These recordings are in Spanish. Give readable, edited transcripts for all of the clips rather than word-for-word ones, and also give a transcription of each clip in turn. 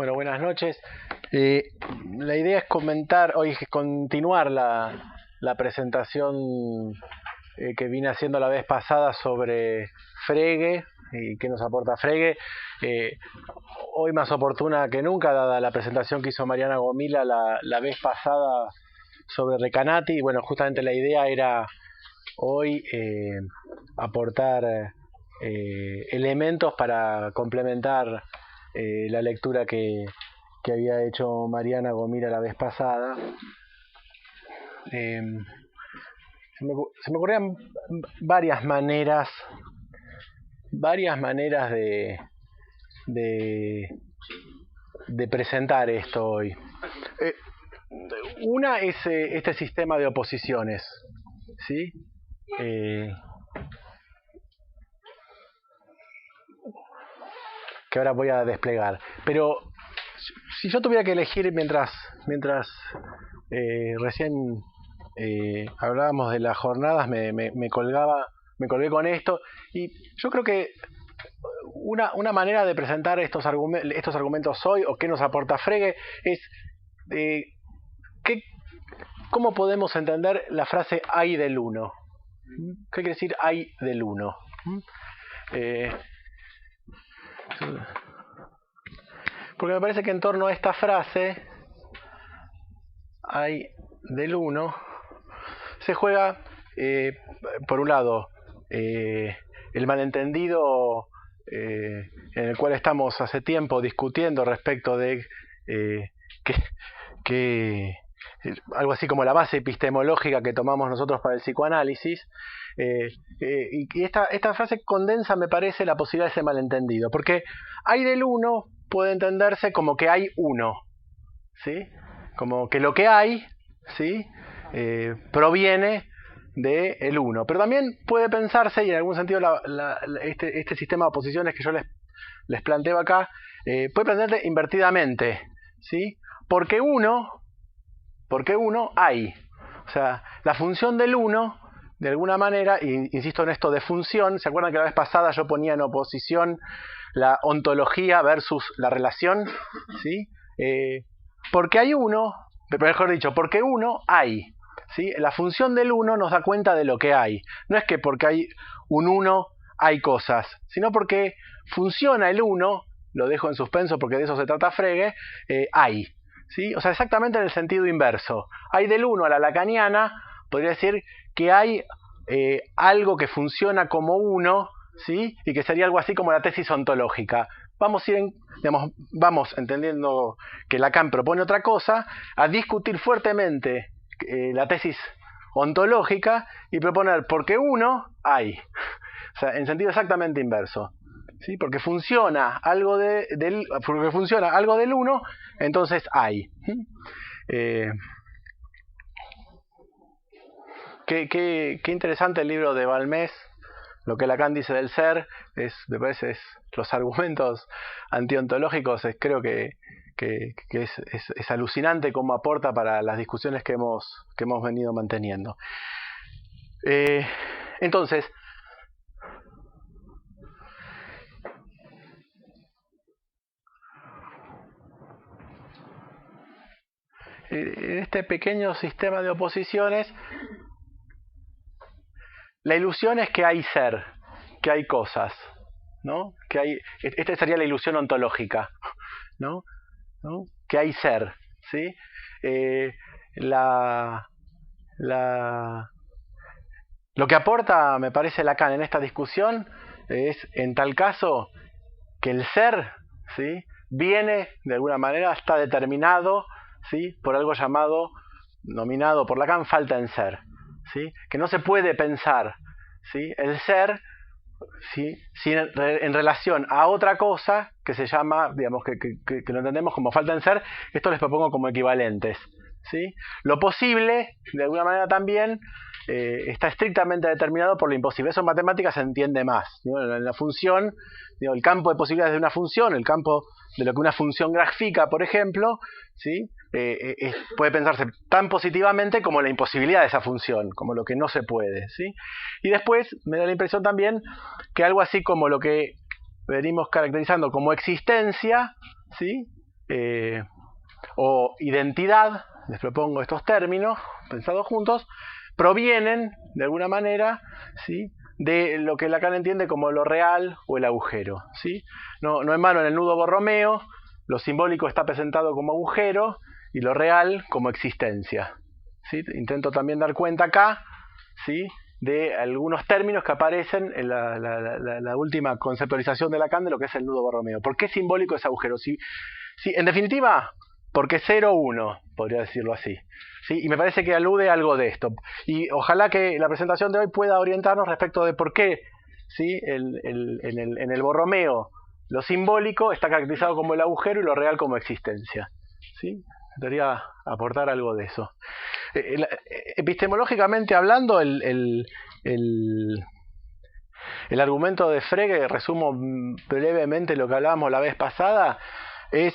Bueno, buenas noches. La idea es continuar la presentación que vine haciendo la vez pasada sobre Frege y qué nos aporta Frege. Hoy más oportuna que nunca, dada la presentación que hizo Mariana Gomila la vez pasada sobre Recanati. Bueno, justamente la idea era hoy aportar elementos para complementar la lectura que había hecho Mariana Gomila la vez pasada. Se me ocurrían varias maneras de presentar esto hoy. Una es este sistema de oposiciones, ¿sí? Que ahora voy a desplegar. Pero si yo tuviera que elegir mientras recién hablábamos de las jornadas, me colgué con esto, y yo creo que una manera de presentar estos argumentos hoy, o qué nos aporta Frege, es cómo podemos entender la frase hay del uno. ¿Qué quiere decir hay del uno? Porque me parece que en torno a esta frase hay del uno se juega, por un lado, el malentendido en el cual estamos hace tiempo discutiendo respecto de algo así como la base epistemológica que tomamos nosotros para el psicoanálisis, y esta frase condensa, me parece, la posibilidad de ese malentendido, porque hay del uno puede entenderse como que hay uno, ¿sí? Como que lo que hay, ¿sí? Proviene del uno, pero también puede pensarse, y en algún sentido este sistema de oposiciones que yo les planteo acá, puede plantearse invertidamente, ¿sí? Porque uno hay. O sea, la función del uno, de alguna manera, y insisto en esto de función, ¿se acuerdan que la vez pasada yo ponía en oposición la ontología versus la relación? ¿Sí? Porque hay uno, mejor dicho, porque uno hay. ¿Sí? La función del uno nos da cuenta de lo que hay. No es que porque hay un uno hay cosas, sino porque funciona el uno, lo dejo en suspenso porque de eso se trata Frege, hay. ¿Sí? O sea, exactamente en el sentido inverso. Hay del uno a la lacaniana, podría decir que hay algo que funciona como uno, ¿sí? Y que sería algo así como la tesis ontológica. Vamos entendiendo que Lacan propone otra cosa, a discutir fuertemente la tesis ontológica y proponer porque uno hay. O sea, en sentido exactamente inverso. ¿Sí? Porque funciona algo del uno, entonces hay. Qué interesante el libro de Balmés, lo que Lacan dice del ser, me parece, los argumentos antiontológicos, creo que es alucinante cómo aporta para las discusiones que hemos venido manteniendo. Entonces, en este pequeño sistema de oposiciones, la ilusión es que hay ser, que hay cosas, ¿no? Esta sería la ilusión ontológica, ¿no? Que hay ser, ¿sí? Lo que aporta, me parece, Lacan en esta discusión es, en tal caso, que el ser, ¿sí? Viene, de alguna manera, está determinado, ¿sí? Por algo nominado por Lacan, falta en ser, ¿sí? Que no se puede pensar, ¿sí? El ser, ¿sí? En relación a otra cosa que se llama, digamos, que lo entendemos como falta en ser. Esto les propongo como equivalentes, ¿sí? Lo posible, de alguna manera también, está estrictamente determinado por lo imposible. Eso en matemáticas se entiende más, ¿no? En la función, digo, el campo de posibilidades de una función, el campo de lo que una función grafica, por ejemplo, ¿sí? Puede pensarse tan positivamente como la imposibilidad de esa función, como lo que no se puede, ¿sí? Y después me da la impresión también que algo así como lo que venimos caracterizando como existencia, ¿sí? o identidad, les propongo estos términos pensados juntos, provienen de alguna manera, ¿sí?, de lo que Lacan entiende como lo real o el agujero, ¿sí? No en vano en el nudo Borromeo lo simbólico está presentado como agujero y lo real como existencia, ¿sí? Intento también dar cuenta acá, ¿sí?, de algunos términos que aparecen en la última conceptualización de Lacan de lo que es el nudo Borromeo. ¿Por qué simbólico es agujero? Sí, en definitiva, porque 0-1, podría decirlo así. ¿Sí? Y me parece que alude a algo de esto. Y ojalá que la presentación de hoy pueda orientarnos respecto de por qué, ¿sí?, en el Borromeo lo simbólico está caracterizado como el agujero y lo real como existencia. ¿Sí? Debería aportar algo de eso. Epistemológicamente hablando, el argumento de Frege, resumo brevemente lo que hablábamos la vez pasada, es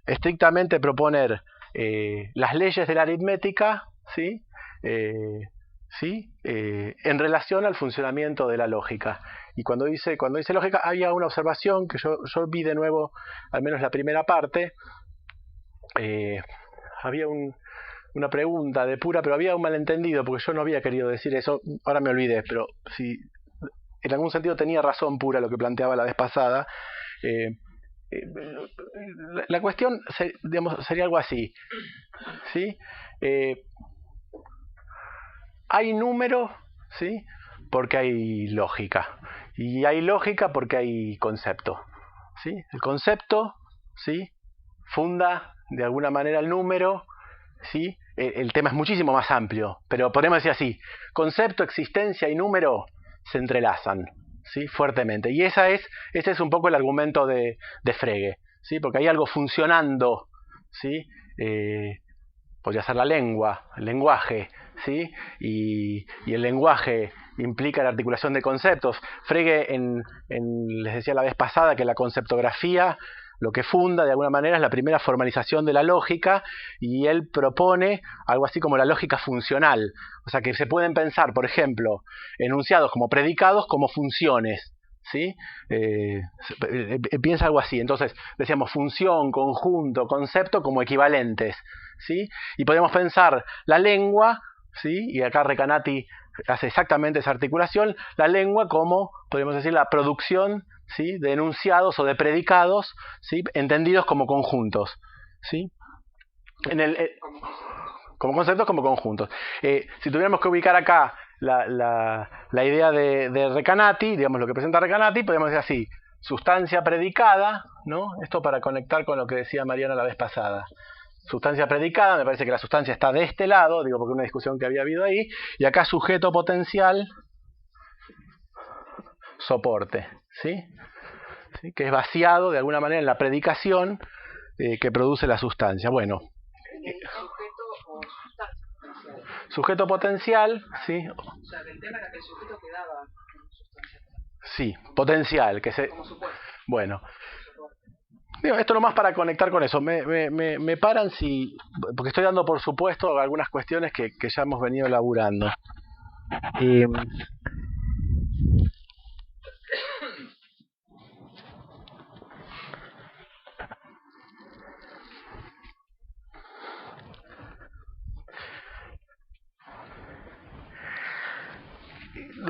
estrictamente proponer las leyes de la aritmética, ¿sí?, en relación al funcionamiento de la lógica. Y cuando dice lógica, había una observación que yo vi de nuevo, al menos la primera parte. Había una pregunta de pura, pero había un malentendido, porque yo no había querido decir eso, ahora me olvidé, pero si en algún sentido tenía razón pura lo que planteaba la vez pasada. La cuestión, digamos, sería algo así, ¿sí? Hay número, ¿sí?, porque hay lógica, y hay lógica porque hay concepto, ¿sí? El concepto, ¿sí?, funda de alguna manera el número, ¿sí? El tema es muchísimo más amplio, pero podemos decir así: concepto, existencia y número se entrelazan, ¿sí?, fuertemente. Y ese es un poco el argumento de Frege, ¿sí?, porque hay algo funcionando, ¿sí? Podría ser la lengua, el lenguaje, ¿sí? Y el lenguaje implica la articulación de conceptos. Frege les decía la vez pasada que la conceptografía lo que funda de alguna manera es la primera formalización de la lógica, y él propone algo así como la lógica funcional. O sea, que se pueden pensar, por ejemplo, enunciados como predicados como funciones, ¿sí? Piensa algo así. Entonces, decíamos función, conjunto, concepto como equivalentes, ¿sí? Y podemos pensar la lengua, ¿sí?, y acá Recanati hace exactamente esa articulación, la lengua como, podríamos decir, la producción, ¿sí?, de enunciados o de predicados, ¿sí?, entendidos como conjuntos, ¿sí? Como conceptos, como conjuntos. Si tuviéramos que ubicar acá la idea de Recanati, digamos lo que presenta Recanati, podríamos decir así: sustancia predicada, ¿no? Esto para conectar con lo que decía Mariana la vez pasada. Sustancia predicada, me parece que la sustancia está de este lado, digo porque una discusión que había habido ahí, y acá sujeto potencial, soporte, ¿sí? ¿Sí? Que es vaciado de alguna manera en la predicación que produce la sustancia. Bueno, sujeto potencial, ¿sí? O sea, el tema era que el sujeto quedaba en sustancia. Sí, potencial, que se... Bueno. Digo, esto nomás para conectar con eso. Me paran si... porque estoy dando por supuesto algunas cuestiones que ya hemos venido elaborando.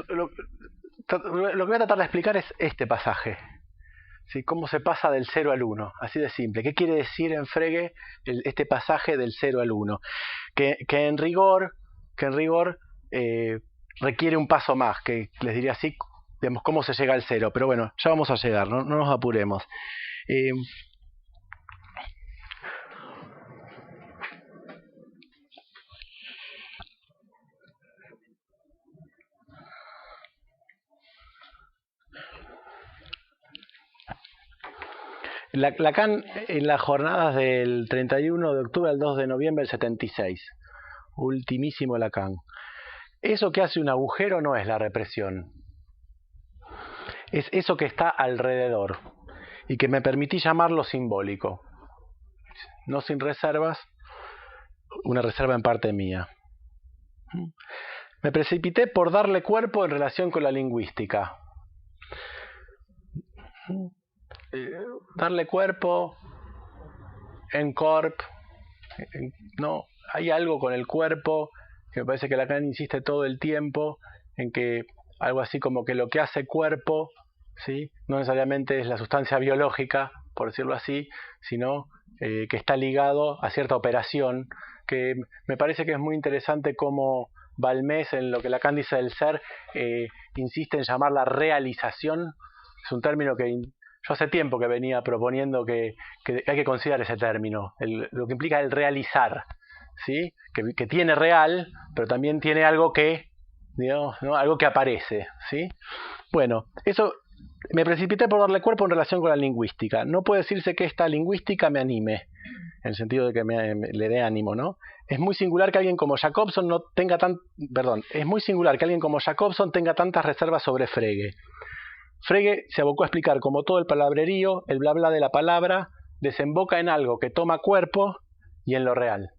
Lo que voy a tratar de explicar es este pasaje, ¿sí? Cómo se pasa del 0 al 1, así de simple. ¿Qué quiere decir en Frege este pasaje del 0 al 1? Que en rigor requiere un paso más, que les diría así, digamos, cómo se llega al 0. Pero bueno, ya vamos a llegar, no nos apuremos. Lacan, en las jornadas del 31 de octubre al 2 de noviembre del 76, ultimísimo Lacan. Eso que hace un agujero no es la represión, es eso que está alrededor y que me permití llamarlo simbólico, no sin reservas, una reserva en parte mía. Me precipité por darle cuerpo en relación con la lingüística. Darle cuerpo en corp, ¿no? Hay algo con el cuerpo que me parece que Lacan insiste todo el tiempo en que algo así como que lo que hace cuerpo, ¿sí? No necesariamente es la sustancia biológica, por decirlo así, sino que está ligado a cierta operación, que me parece que es muy interesante cómo Balmés, en lo que Lacan dice del ser, insiste en llamarla realización. Es un término que yo hace tiempo que venía proponiendo que hay que considerar ese término, lo que implica el realizar, ¿sí? Que tiene real, pero también tiene algo que, digamos, ¿no? Algo que aparece, ¿sí? Bueno, eso me precipité por darle cuerpo en relación con la lingüística. No puede decirse que esta lingüística me anime, en el sentido de que le dé ánimo, ¿no? Es muy singular que alguien como Jacobson es muy singular que alguien como Jacobson tenga tantas reservas sobre Frege. Frege se abocó a explicar cómo todo el palabrerío, el bla bla de la palabra, desemboca en algo que toma cuerpo y en lo real.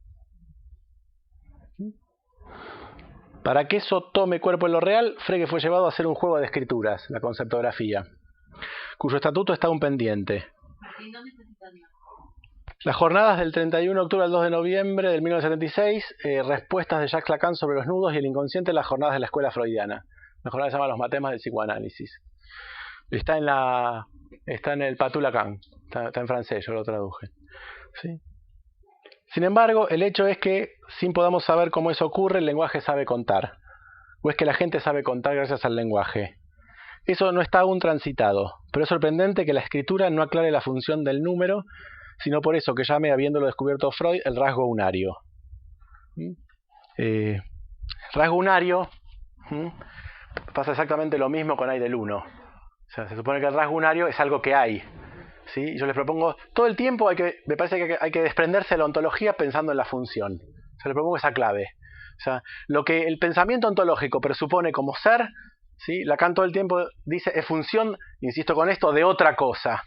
Para que eso tome cuerpo en lo real, Frege fue llevado a hacer un juego de escrituras, la conceptografía, cuyo estatuto está aún pendiente. Las jornadas del 31 de octubre al 2 de noviembre del 1976, respuestas de Jacques Lacan sobre los nudos y el inconsciente, las jornadas de la escuela freudiana. La jornada se llama Los matemas del psicoanálisis. Está en el Patou Lacan, está en francés, yo lo traduje. ¿Sí? Sin embargo, el hecho es que, sin podamos saber cómo eso ocurre, el lenguaje sabe contar. O es que la gente sabe contar gracias al lenguaje. Eso no está aún transitado, pero es sorprendente que la escritura no aclare la función del número, sino por eso que llame, habiéndolo descubierto Freud, el rasgo unario. Rasgo unario, pasa exactamente lo mismo con hay del uno. O sea, se supone que el rasgo unario es algo que hay, ¿sí? Yo les propongo, todo el tiempo me parece que hay que desprenderse de la ontología pensando en la función. O sea, les propongo esa clave. O sea, lo que el pensamiento ontológico presupone como ser, ¿sí? Lacan todo el tiempo dice es función, insisto con esto, de otra cosa,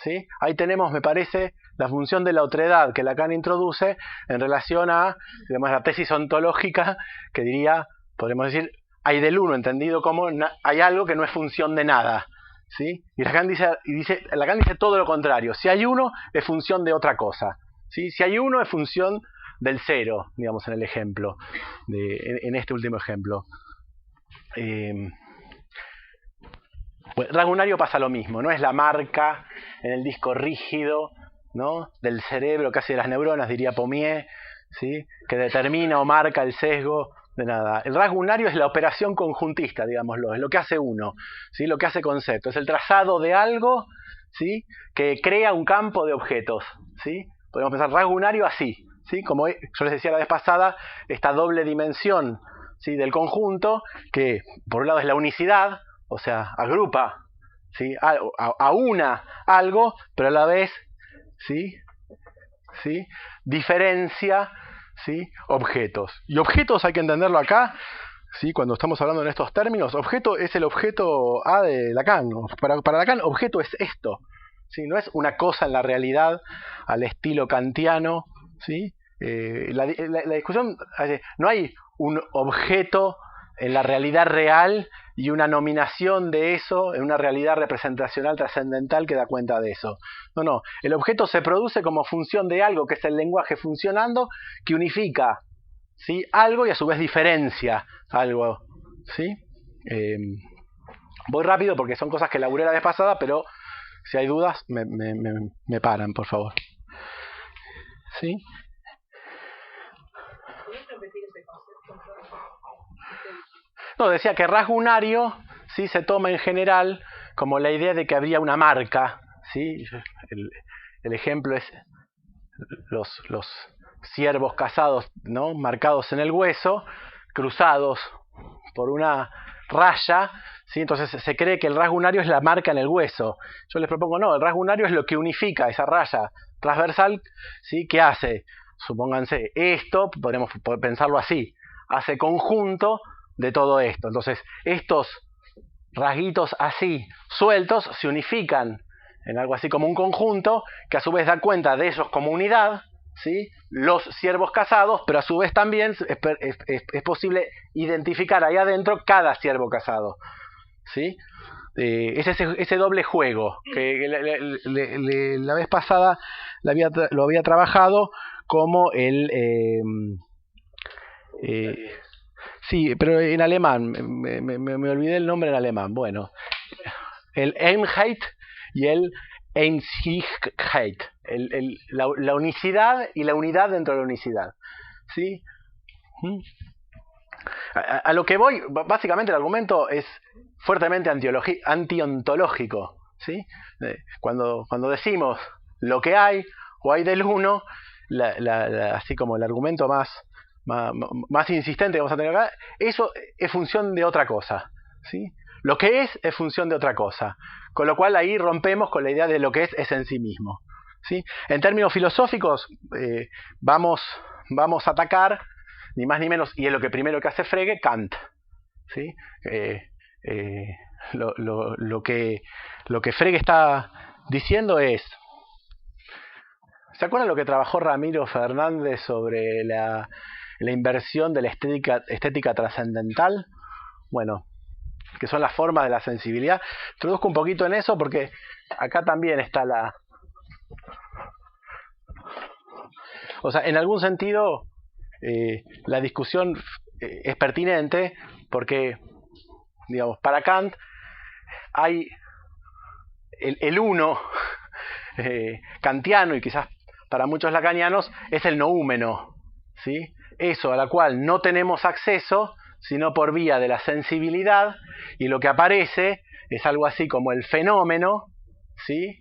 ¿sí? Ahí tenemos, me parece, la función de la otredad que Lacan introduce en relación a, digamos, la tesis ontológica que diría, podemos decir, hay del uno, entendido como hay algo que no es función de nada, ¿sí? Y Lacan dice todo lo contrario. Si hay uno, es función de otra cosa, ¿sí? Si hay uno, es función del cero, digamos, en el ejemplo, en este último ejemplo. Pues, rasgo unario pasa lo mismo, no es la marca en el disco rígido, ¿no? Del cerebro, casi de las neuronas, diría Pommier, ¿sí? Que determina o marca el sesgo de nada. El rasgo unario es la operación conjuntista, digámoslo, es lo que hace uno, ¿sí? Lo que hace concepto, es el trazado de algo, ¿sí? Que crea un campo de objetos, ¿sí? Podemos pensar rasgo unario así, ¿sí? Como yo les decía la vez pasada, esta doble dimensión, ¿sí? Del conjunto, que por un lado es la unicidad, o sea, agrupa, ¿sí? Aúna algo, pero a la vez, ¿sí? Diferencia, ¿sí? Objetos. Y objetos hay que entenderlo acá, ¿sí? Cuando estamos hablando en estos términos, objeto es el objeto A de Lacan. Para Lacan, objeto es esto, ¿sí? No es una cosa en la realidad al estilo kantiano, ¿sí? La discusión, no hay un objeto en la realidad real y una nominación de eso en una realidad representacional trascendental que da cuenta de eso. No. El objeto se produce como función de algo que es el lenguaje funcionando, que unifica, ¿sí? Algo y a su vez diferencia algo, ¿sí? Voy rápido porque son cosas que elaboré la vez pasada, pero si hay dudas me paran, por favor. ¿Sí? No, decía que rasgo unario, ¿sí? Se toma en general como la idea de que habría una marca, ¿sí? El ejemplo es los ciervos cazados, ¿no? Marcados en el hueso, cruzados por una raya, ¿sí? Entonces se cree que el rasgo unario es la marca en el hueso. Yo les propongo, no, el rasgo unario es lo que unifica esa raya transversal, ¿sí? ¿Qué hace? Supónganse, esto, podemos pensarlo así, hace conjunto de todo esto. Entonces, estos rasguitos así, sueltos, se unifican en algo así como un conjunto, que a su vez da cuenta de ellos como unidad, ¿sí? Los ciervos cazados, pero a su vez también es posible identificar ahí adentro cada ciervo cazado, ¿sí? Es ese doble juego que la vez pasada lo había trabajado como el... sí, pero en alemán, me olvidé el nombre en alemán. Bueno, el Einheit y el Einzigkeit, la unicidad y la unidad dentro de la unicidad, ¿sí? A lo que voy, básicamente el argumento es fuertemente antiontológico, ¿sí? Cuando decimos lo que hay o hay del uno, así como el argumento más insistente que vamos a tener acá, eso es función de otra cosa, ¿sí? Lo que es función de otra cosa, con lo cual ahí rompemos con la idea de lo que es en sí mismo, ¿sí? En términos filosóficos vamos a atacar ni más ni menos, y es lo que primero que hace Frege, Kant, ¿sí? Lo que Frege está diciendo es, ¿se acuerdan lo que trabajó Ramiro Fernández sobre la inversión de la estética trascendental? Bueno, que son las formas de la sensibilidad. Introduzco un poquito en eso porque acá también está o sea, en algún sentido la discusión es pertinente porque, digamos, para Kant hay el uno kantiano, y quizás para muchos lacanianos es el noúmeno, ¿sí? Eso a la cual no tenemos acceso sino por vía de la sensibilidad, y lo que aparece es algo así como el fenómeno, ¿sí?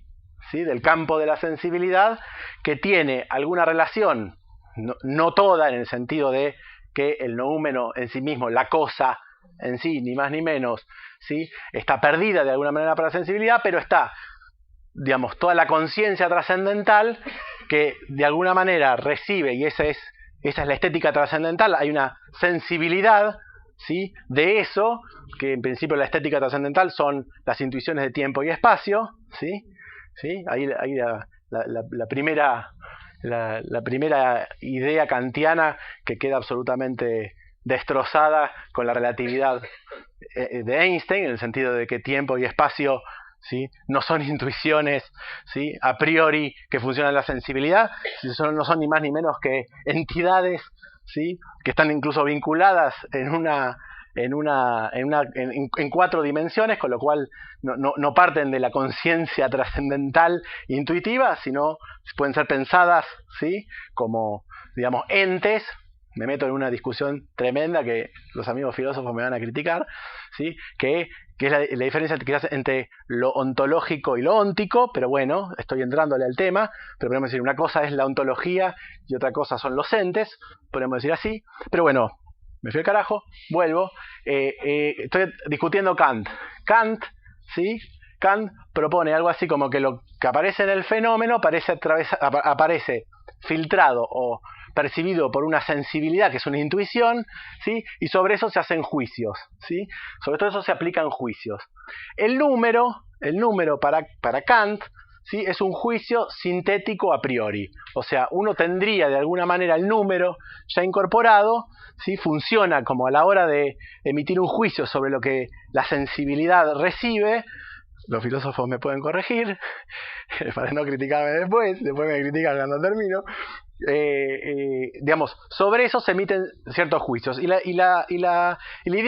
Del campo de la sensibilidad, que tiene alguna relación, no toda, en el sentido de que el noúmeno en sí mismo, la cosa en sí, ni más ni menos, ¿sí? Está perdida de alguna manera para la sensibilidad, pero está, digamos, toda la conciencia trascendental que de alguna manera recibe, y esa es la estética trascendental. Hay una sensibilidad, ¿sí? De eso, que en principio la estética trascendental son las intuiciones de tiempo y espacio, ¿sí? Ahí la primera idea kantiana que queda absolutamente destrozada con la relatividad de Einstein, en el sentido de que tiempo y espacio, ¿sí? No son intuiciones, ¿sí? A priori que funcionan en la sensibilidad, no son ni más ni menos que entidades, ¿sí? Que están incluso vinculadas en cuatro dimensiones, con lo cual no parten de la conciencia trascendental intuitiva, sino pueden ser pensadas, ¿sí? Como, digamos, entes. Me meto en una discusión tremenda que los amigos filósofos me van a criticar, ¿sí? Que es la diferencia quizás entre lo ontológico y lo óntico, pero bueno, estoy entrándole al tema, pero podemos decir, una cosa es la ontología y otra cosa son los entes, podemos decir así, pero bueno, me fui al carajo, vuelvo, estoy discutiendo Kant, ¿sí? Kant propone algo así como que lo que aparece en el fenómeno aparece filtrado o percibido por una sensibilidad que es una intuición, ¿sí? Y sobre eso se hacen juicios, ¿sí? Sobre todo eso se aplican juicios. El número para Kant, ¿sí? Es un juicio sintético a priori, o sea, uno tendría de alguna manera el número ya incorporado, ¿sí? Funciona como a la hora de emitir un juicio sobre lo que la sensibilidad recibe. Los filósofos me pueden corregir para no criticarme después me critican cuando termino. Digamos, sobre eso se emiten ciertos juicios, y la idea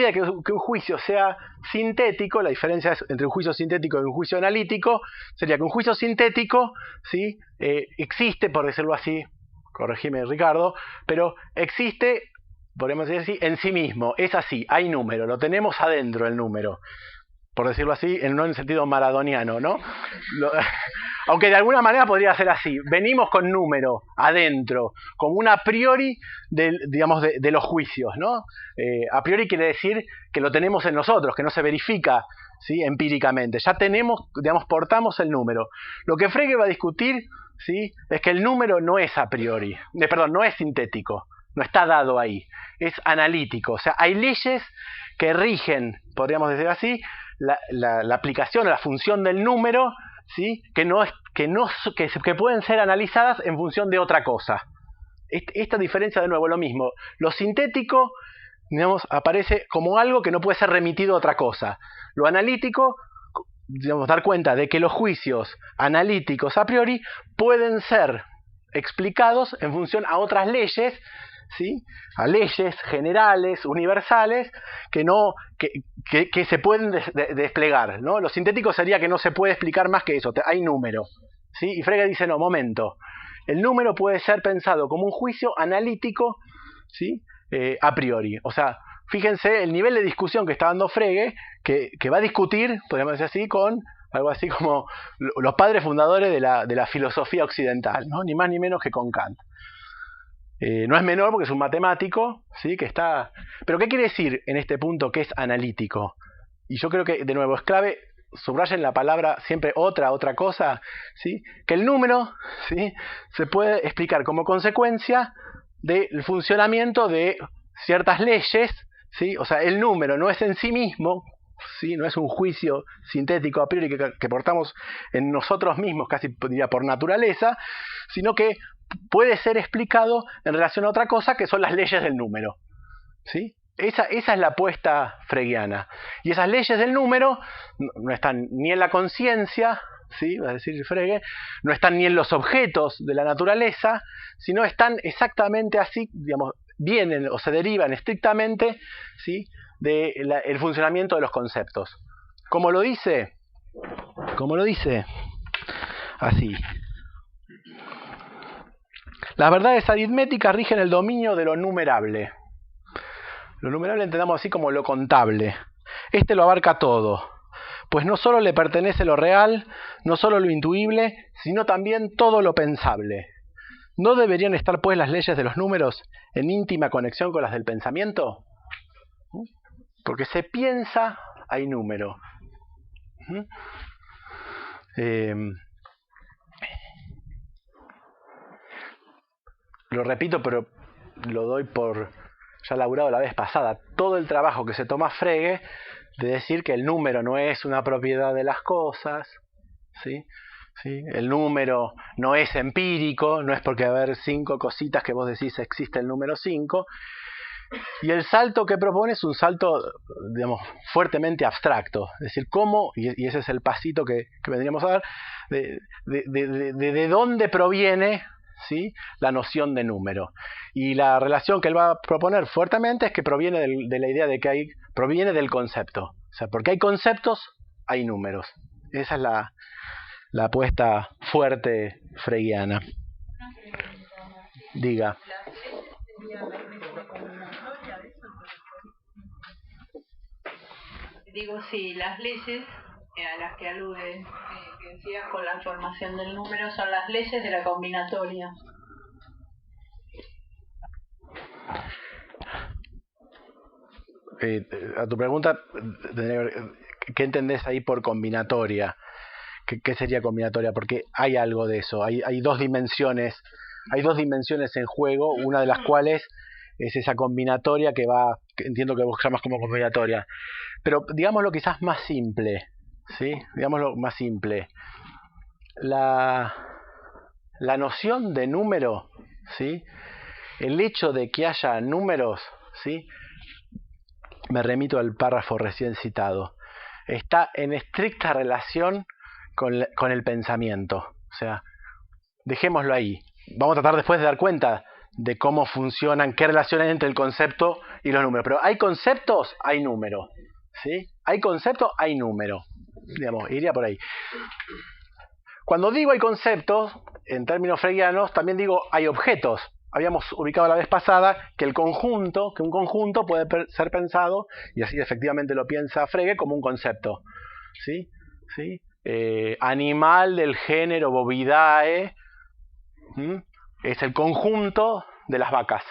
de que un juicio sea sintético, la diferencia entre un juicio sintético y un juicio analítico sería que un juicio sintético, ¿sí? Existe, por decirlo así, corregime Ricardo, pero existe, podemos decir así, en sí mismo, es así, hay número, lo tenemos adentro el número, por decirlo así, no en sentido maradoniano, ¿no? Aunque de alguna manera podría ser así. Venimos con número adentro, como un a priori de los juicios, ¿no? A priori quiere decir que lo tenemos en nosotros, que no se verifica, ¿sí? Empíricamente. Ya tenemos, digamos, portamos el número. Lo que Frege va a discutir, ¿sí? Es que el número no es a priori, no es sintético, no está dado ahí, es analítico. O sea, hay leyes que rigen, podríamos decir así, la aplicación o la función del número, ¿sí? que pueden ser analizadas en función de otra cosa. Esta diferencia, de nuevo, lo mismo. Lo sintético, digamos, aparece como algo que no puede ser remitido a otra cosa. Lo analítico dar cuenta de que los juicios analíticos a priori pueden ser explicados en función a otras leyes, ¿sí? A leyes generales, universales, que se pueden desplegar, ¿no? Lo sintético sería que no se puede explicar más que eso, hay número, ¿sí? Y Frege dice, no, momento, el número puede ser pensado como un juicio analítico, ¿sí? A priori. O sea, fíjense el nivel de discusión que está dando Frege, que va a discutir, podríamos decir así, con algo así como los padres fundadores de la filosofía occidental, ¿no? Ni más ni menos que con Kant. No es menor porque es un matemático, ¿sí? Que está... Pero ¿qué quiere decir en este punto que es analítico? Y yo creo que, de nuevo, es clave, subrayen la palabra siempre otra cosa, ¿sí? Que el número, ¿sí? Se puede explicar como consecuencia del funcionamiento de ciertas leyes, ¿sí? O sea, el número no es en sí mismo, ¿sí? No es un juicio sintético a priori que portamos en nosotros mismos, casi diría por naturaleza, sino que puede ser explicado en relación a otra cosa que son las leyes del número, ¿sí? Esa es la apuesta fregiana. Y esas leyes del número no están ni en la conciencia, ¿sí? Va a decir Frege, no están ni en los objetos de la naturaleza, sino están exactamente así, digamos, vienen o se derivan estrictamente, ¿sí? Del funcionamiento de los conceptos. ¿Cómo lo dice? Así. Las verdades aritméticas rigen el dominio de lo numerable. Lo numerable entendamos así como lo contable. Este lo abarca todo, pues no solo le pertenece lo real, no solo lo intuible, sino también todo lo pensable. ¿No deberían estar pues las leyes de los números en íntima conexión con las del pensamiento? Porque se piensa, hay número. Lo repito, pero lo doy por ya elaborado la vez pasada. Todo el trabajo que se toma Frege de decir que el número no es una propiedad de las cosas, ¿sí? ¿Sí? El número no es empírico, no es porque haber 5 cositas que vos decís existe el número 5. Y el salto que propone es un salto, digamos, fuertemente abstracto. Es decir, cómo, y ese es el pasito que vendríamos a dar, de dónde proviene, ¿sí? La noción de número. Y la relación que él va a proponer fuertemente es que proviene de la idea de que proviene del concepto. O sea, porque hay conceptos, hay números. Esa es la apuesta fuerte fregiana. Diga. Digo, sí, las leyes a las que alude, que decía con la formación del número, son las leyes de la combinatoria. A tu pregunta, ¿qué entendés ahí por combinatoria? ¿Qué sería combinatoria? Porque hay algo de eso, hay dos dimensiones en juego, una de las cuales es esa combinatoria que entiendo que vos llamas como combinatoria. Pero digámoslo quizás más simple, ¿sí? Digámoslo más simple. La noción de número, ¿sí? El hecho de que haya números, ¿sí? Me remito al párrafo recién citado. Está en estricta relación con el pensamiento. O sea, dejémoslo ahí. Vamos a tratar después de dar cuenta de cómo funcionan, qué relación hay entre el concepto y los números. Pero hay conceptos, hay número, ¿sí? Hay concepto, hay número. Digamos, iría por ahí. Cuando digo hay conceptos, en términos fregianos, también digo hay objetos. Habíamos ubicado la vez pasada que un conjunto puede ser pensado, y así efectivamente lo piensa Frege, como un concepto, ¿sí? ¿Sí? Animal del género Bovidae, es el conjunto de las vacas.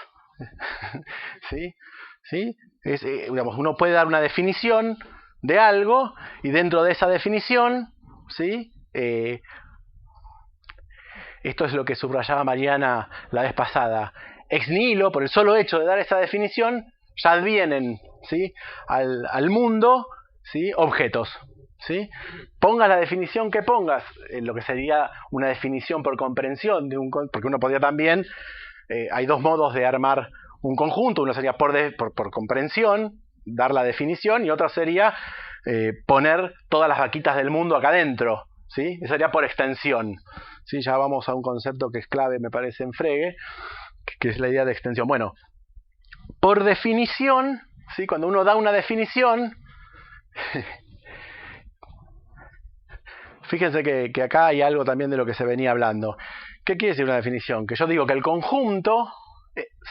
¿Sí? ¿Sí? Digamos, uno puede dar una definición de algo y dentro de esa definición, ¿sí? Esto es lo que subrayaba Mariana la vez pasada. Ex nihilo, por el solo hecho de dar esa definición, ya vienen, ¿sí? al mundo, ¿sí? Objetos. ¿Sí? Pongas la definición que pongas, lo que sería una definición por comprensión, porque uno podría también, hay dos modos de armar un conjunto, uno sería por comprensión, dar la definición, y otro sería poner todas las vaquitas del mundo acá adentro, ¿sí? Eso sería por extensión, ¿sí? Ya vamos a un concepto que es clave, me parece, en Frege, que es la idea de extensión. Bueno, por definición, ¿sí? Cuando uno da una definición, fíjense que acá hay algo también de lo que se venía hablando. ¿Qué quiere decir una definición? Que yo digo que el conjunto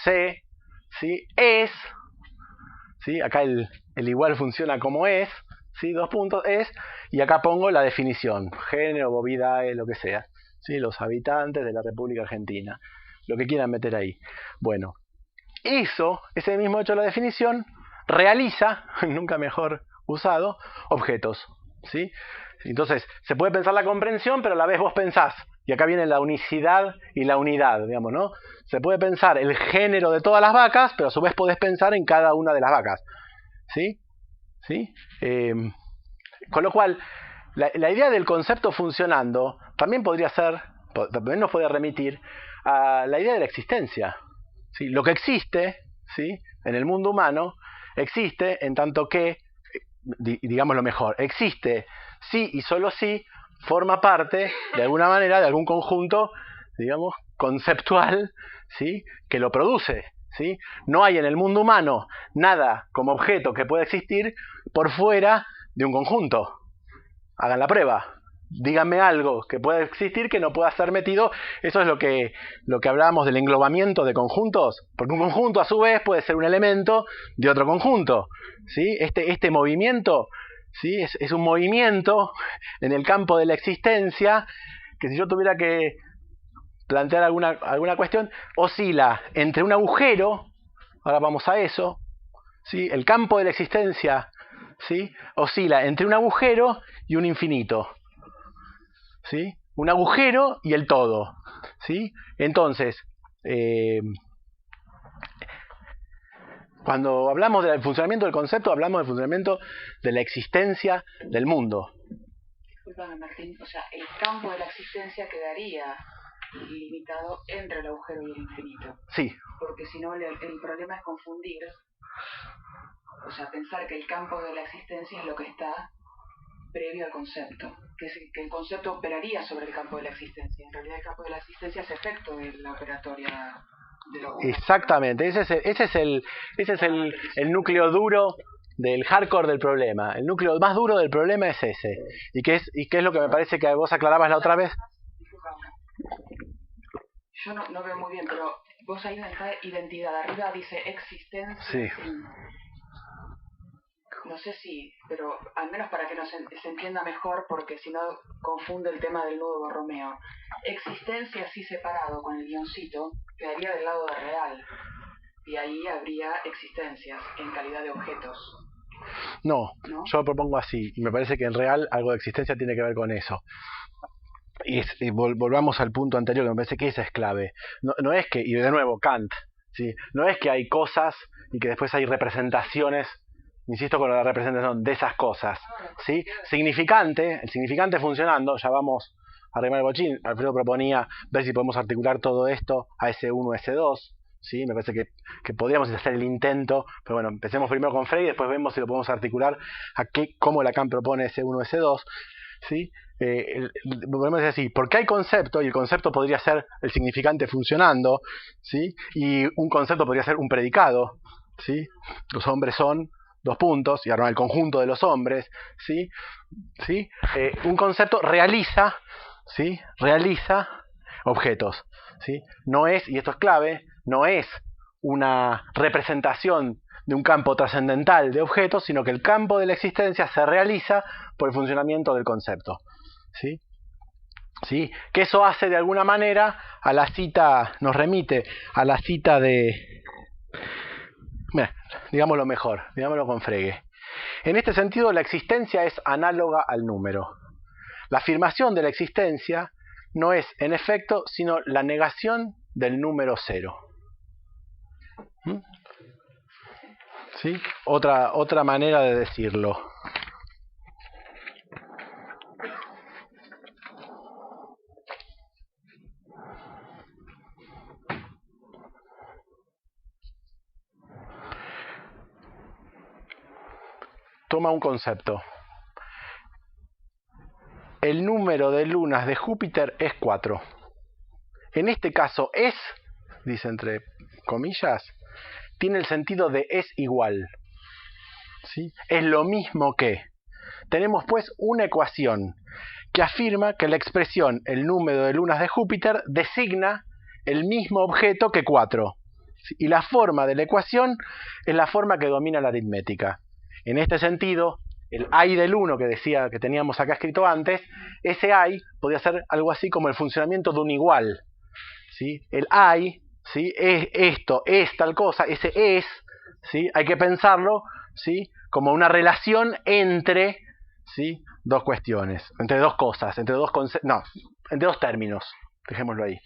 C, ¿sí? Es, ¿sí? Acá el igual funciona como es, ¿sí? Dos puntos, es, y acá pongo la definición, género, bovidae, lo que sea, ¿sí? Los habitantes de la República Argentina, lo que quieran meter ahí. Bueno, eso, ese mismo hecho de la definición, realiza, nunca mejor usado, objetos, ¿sí? Entonces, se puede pensar la comprensión, pero a la vez vos pensás, y acá viene la unicidad y la unidad, digamos, ¿no? Se puede pensar el género de todas las vacas, pero a su vez podés pensar en cada una de las vacas, ¿sí? ¿Sí? Con lo cual, la idea del concepto funcionando también podría ser, también nos puede remitir a la idea de la existencia, ¿sí? Lo que existe, ¿sí? En el mundo humano, existe en tanto que, digamos lo mejor, existe sí y solo sí forma parte, de alguna manera, de algún conjunto, digamos, conceptual, ¿sí? Que lo produce, ¿sí? No hay en el mundo humano nada como objeto que pueda existir por fuera de un conjunto. Hagan la prueba. Díganme algo que pueda existir que no pueda ser metido. Eso es lo que hablábamos del englobamiento de conjuntos, porque un conjunto a su vez puede ser un elemento de otro conjunto, ¿sí? Este movimiento, ¿sí? Es un movimiento en el campo de la existencia que, si yo tuviera que plantear alguna cuestión, oscila entre un agujero, ahora vamos a eso, ¿sí? El campo de la existencia, ¿sí? Oscila entre un agujero y un infinito, ¿sí? Un agujero y el todo, ¿sí? Entonces, cuando hablamos del funcionamiento del concepto, hablamos del funcionamiento de la existencia del mundo. Disculpame, Martín, o sea, el campo de la existencia quedaría limitado entre el agujero y el infinito. Sí. Porque si no, el problema es confundir, o sea, pensar que el campo de la existencia es lo que está previo al concepto, que el concepto operaría sobre el campo de la existencia. En realidad el campo de la existencia es efecto de la operatoria de lo. Exactamente, ese es el núcleo duro del hardcore del problema. El núcleo más duro del problema es ese. ¿Y qué es lo que me parece que vos aclarabas la otra vez? Yo no veo muy bien, pero vos ahí donde está identidad, arriba dice existencia. Sí. No sé si, pero al menos para que se entienda mejor, porque si no confunde el tema del nudo Borromeo. Existencia así separado con el guioncito quedaría del lado de real, y ahí habría existencias en calidad de objetos. No, yo lo propongo así, y me parece que en real algo de existencia tiene que ver con eso. Y volvamos al punto anterior, que me parece que esa es clave. No es que, y de nuevo Kant, ¿sí? No es que hay cosas y que después hay representaciones, insisto con la representación de esas cosas, ¿sí? El significante funcionando, ya vamos a arreglar el bochín. Alfredo proponía ver si podemos articular todo esto a S1, S2, ¿sí? Me parece que podríamos hacer el intento, pero bueno, empecemos primero con Frege y después vemos si lo podemos articular cómo Lacan propone S1, S2, ¿sí? Podemos decir así, porque hay concepto, y el concepto podría ser el significante funcionando, ¿sí? Y un concepto podría ser un predicado, ¿sí? Los hombres son dos puntos, y ahora el conjunto de los hombres, ¿sí? ¿Sí? Un concepto realiza, ¿sí? Realiza objetos, ¿sí? No es, y esto es clave, no es una representación de un campo trascendental de objetos, sino que el campo de la existencia se realiza por el funcionamiento del concepto, ¿sí? ¿Sí? Que eso hace de alguna manera a la cita, nos remite a la cita de, digámoslo mejor, digámoslo con Frege. En este sentido, la existencia es análoga al número. La afirmación de la existencia no es, en efecto, sino la negación del número cero. ¿Sí? Otra manera de decirlo. Toma un concepto, el número de lunas de Júpiter es 4. En este caso es, dice entre comillas, tiene el sentido de es igual. ¿Sí? Es lo mismo que. Tenemos pues una ecuación que afirma que la expresión el número de lunas de Júpiter designa el mismo objeto que 4. Y la forma de la ecuación es la forma que domina la aritmética. En este sentido, el I del 1 que decía que teníamos acá escrito antes, ese I podría ser algo así como el funcionamiento de un igual. ¿Sí? El I, ¿sí? Es esto, es tal cosa, ese es, ¿sí? Hay que pensarlo, ¿sí? Como una relación entre, ¿sí? Dos cuestiones, entre dos cosas, entre dos entre dos términos, dejémoslo ahí.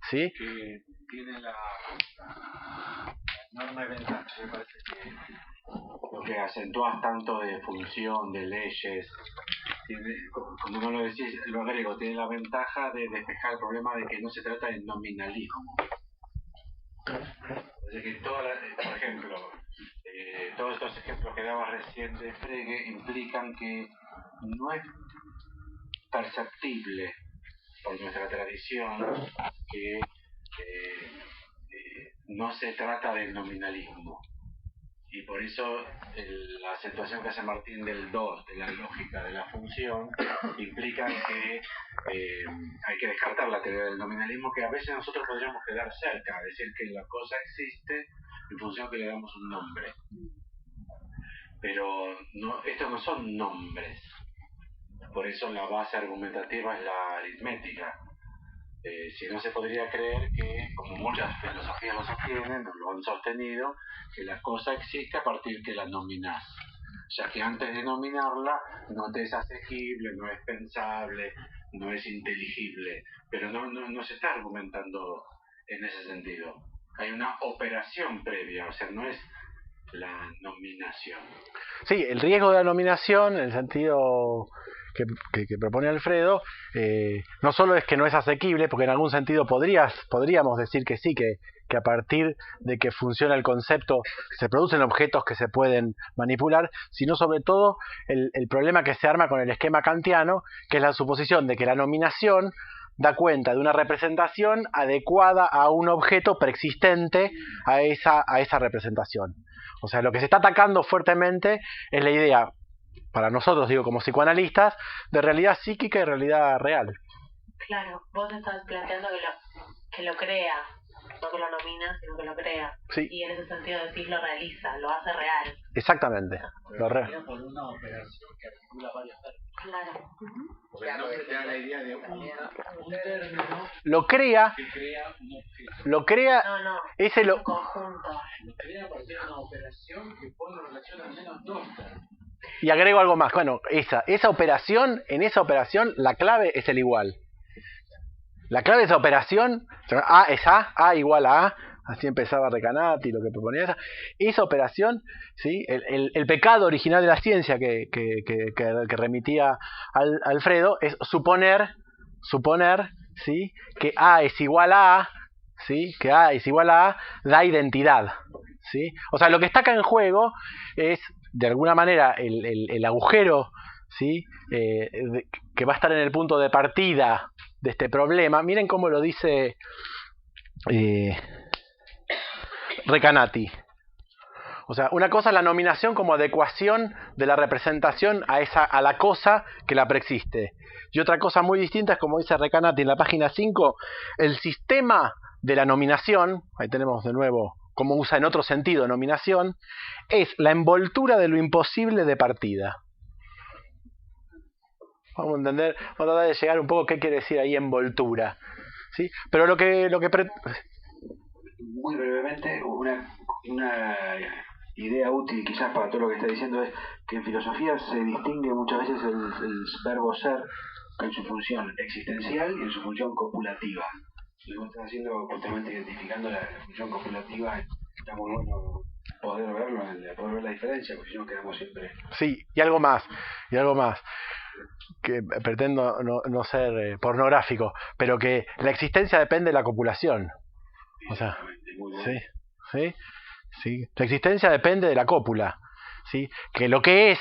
¿Sí? Que tiene la enorme ventaja, me parece que lo que acentúas tanto de función, de leyes, como no lo decís, lo agrego, tiene la ventaja de despejar el problema de que no se trata de nominalismo. Así que por ejemplo, todos estos ejemplos que dabas recién de Frege implican que no es perceptible por nuestra tradición que no se trata del nominalismo. Y por eso la acentuación que hace Martín del 2, de la lógica de la función, implica que hay que descartar la teoría del nominalismo, que a veces nosotros podríamos quedar cerca, decir que la cosa existe en función que le damos un nombre. Pero estos no son nombres. Por eso la base argumentativa es la aritmética. Si no, se podría creer que, como muchas filosofías lo sostienen, lo han sostenido, que la cosa existe a partir que la nominás, ya que antes de nominarla no te es asequible, no es pensable, no es inteligible, pero no se está argumentando en ese sentido. Hay una operación previa, o sea, no es la nominación. Sí, el riesgo de la nominación, en el sentido que propone Alfredo, no solo es que no es asequible, porque en algún sentido podríamos decir que sí, que a partir de que funciona el concepto se producen objetos que se pueden manipular, sino sobre todo el problema que se arma con el esquema kantiano, que es la suposición de que la nominación da cuenta de una representación adecuada a un objeto preexistente a esa representación. O sea, lo que se está atacando fuertemente es la idea, para nosotros, digo, como psicoanalistas, de realidad psíquica y realidad real. Claro, vos estás planteando que lo crea, no que lo nomina, sino que lo crea. Sí. Y en ese sentido decís lo realiza, lo hace real. Exactamente. Lo por una operación que articula varios términos. Claro. Porque no te da la idea de un término lo crea, que crea un objeto. Lo crea, ese un conjunto. Lo crea a partir de una operación que pone en relación al menos dos términos. Y agrego algo más. Bueno, esa operación, en esa operación, la clave es el igual. La clave de esa operación, A es A igual a A, así empezaba Recanati, lo que proponía esa operación, ¿sí? El pecado original de la ciencia que remitía Alfredo es suponer, ¿sí? Que A es igual a A, ¿sí? Que A es igual a A da identidad, ¿sí? O sea, lo que está acá en juego es, de alguna manera, el agujero, ¿sí? Que va a estar en el punto de partida de este problema. Miren cómo lo dice Recanati. O sea, una cosa es la nominación como adecuación de la representación a la cosa que la preexiste. Y otra cosa muy distinta es, como dice Recanati en la página 5, el sistema de la nominación, ahí tenemos de nuevo como usa en otro sentido nominación, es la envoltura de lo imposible de partida. Vamos a entender, vamos a tratar de llegar un poco qué quiere decir ahí envoltura, ¿sí? Pero muy brevemente, una idea útil quizás para todo lo que está diciendo es que en filosofía se distingue muchas veces el verbo ser en su función existencial y en su función copulativa. Lo que estás haciendo justamente identificando la función copulativa, está muy bueno poder verlo, poder ver la diferencia, porque si no quedamos siempre... Sí, y algo más, que pretendo no ser pornográfico, pero que la existencia depende de la copulación. O sea, sí, la existencia depende de la cópula, ¿sí? Que lo que es,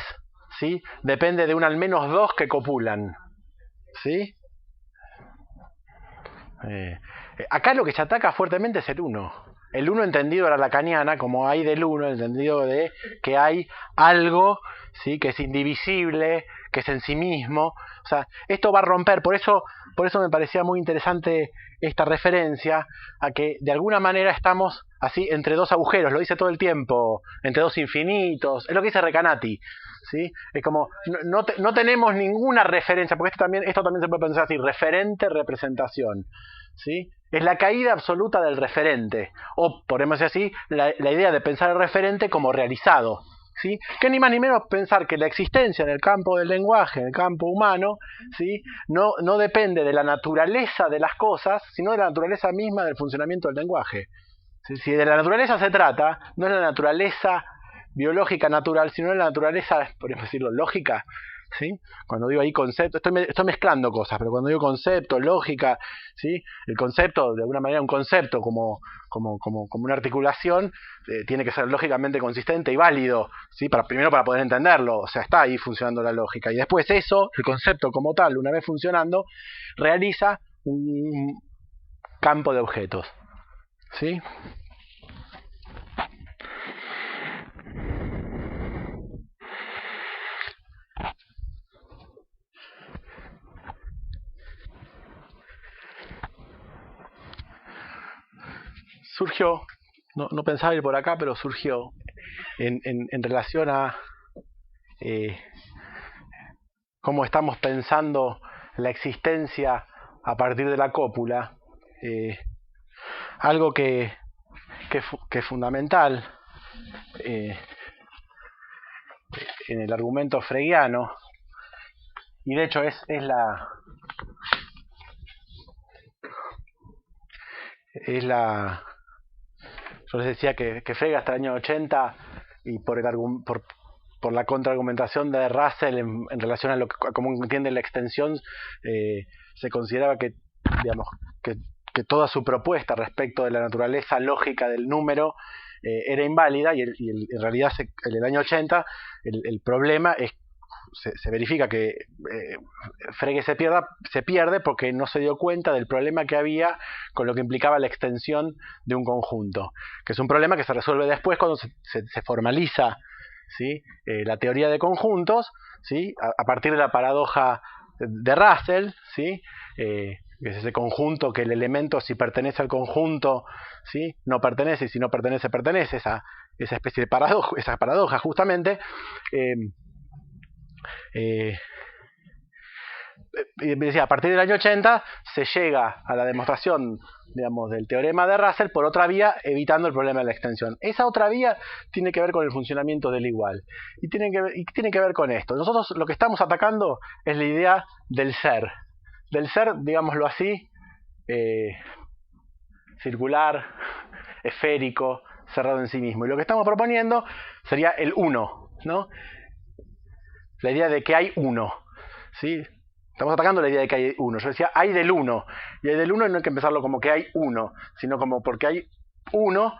¿sí? Depende de un al menos dos que copulan. ¿sí? Acá lo que se ataca fuertemente es el uno. El uno entendido a la lacaniana, como hay del uno, entendido de que hay algo, ¿sí? Que es indivisible, que es en sí mismo. O sea, esto va a romper, por eso me parecía muy interesante esta referencia a que de alguna manera estamos así entre dos agujeros, lo dice todo el tiempo, entre dos infinitos, es lo que dice Recanati, ¿sí? Es como, no tenemos ninguna referencia, porque esto también se puede pensar así, referente, representación, ¿sí? Es la caída absoluta del referente, o podemos decir así, la idea de pensar el referente como realizado, ¿sí? Que ni más ni menos pensar que la existencia en el campo del lenguaje, en el campo humano, ¿sí? No depende de la naturaleza de las cosas, sino de la naturaleza misma del funcionamiento del lenguaje. Si de la naturaleza se trata, no es la naturaleza biológica natural, sino de la naturaleza, podemos decirlo, lógica, ¿sí? Cuando digo ahí concepto, estoy mezclando cosas, pero cuando digo concepto, lógica, ¿sí? El concepto, de alguna manera un concepto como una articulación, tiene que ser lógicamente consistente y válido, ¿sí? Primero para poder entenderlo, o sea, está ahí funcionando la lógica. Y después eso, el concepto como tal, una vez funcionando, realiza un campo de objetos, ¿sí? Surgió, no pensaba ir por acá, pero surgió en relación a cómo estamos pensando la existencia a partir de la cópula, algo que es fundamental en el argumento fregiano, y de hecho es la yo les decía que Frege hasta el año 80 y por la contraargumentación de Russell en relación a cómo entiende la extensión, se consideraba que, digamos, que toda su propuesta respecto de la naturaleza lógica del número era inválida, y en realidad en el año 80 el problema es se verifica que Frege se pierde porque no se dio cuenta del problema que había con lo que implicaba la extensión de un conjunto, que es un problema que se resuelve después cuando se formaliza, ¿sí? La teoría de conjuntos, ¿sí? A partir de la paradoja de Russell, ¿sí? Que es ese conjunto que el elemento, si pertenece al conjunto, ¿sí? No pertenece, y si no pertenece, pertenece, esa especie de paradoja, esa paradoja justamente. Decía, a partir del año 80 se llega a la demostración, digamos, del teorema de Russell por otra vía, evitando el problema de la extensión. Esa otra vía tiene que ver con el funcionamiento del igual, y tiene que ver con esto. Nosotros lo que estamos atacando es la idea del ser, digámoslo así, circular, esférico, cerrado en sí mismo, y lo que estamos proponiendo sería el uno, ¿no? La idea de que hay uno, ¿sí? Estamos atacando la idea de que hay uno. Yo decía, hay del uno. Y hay del uno no hay que empezarlo como que hay uno, sino como porque hay uno,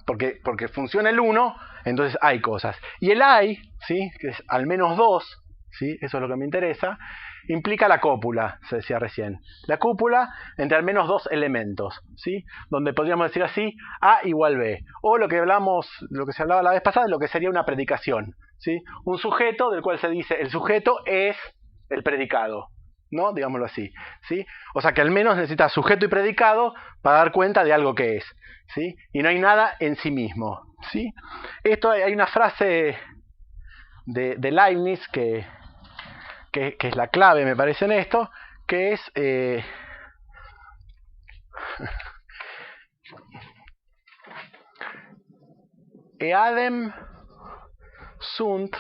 porque funciona el uno, entonces hay cosas. Y el hay, ¿sí? Que es al menos dos, ¿sí? Eso es lo que me interesa, implica la cópula, se decía recién. La cópula entre al menos dos elementos, ¿sí? Donde podríamos decir así, A igual B. O lo que se hablaba la vez pasada, lo que sería una predicación, ¿sí? Un sujeto del cual se dice, el sujeto es el predicado, ¿no? Digámoslo así, ¿sí? O sea que al menos necesita sujeto y predicado para dar cuenta de algo que es, ¿sí? Y no hay nada en sí mismo, ¿sí? Hay una frase de Leibniz que es la clave, me parece, en esto, que es Eadem sunt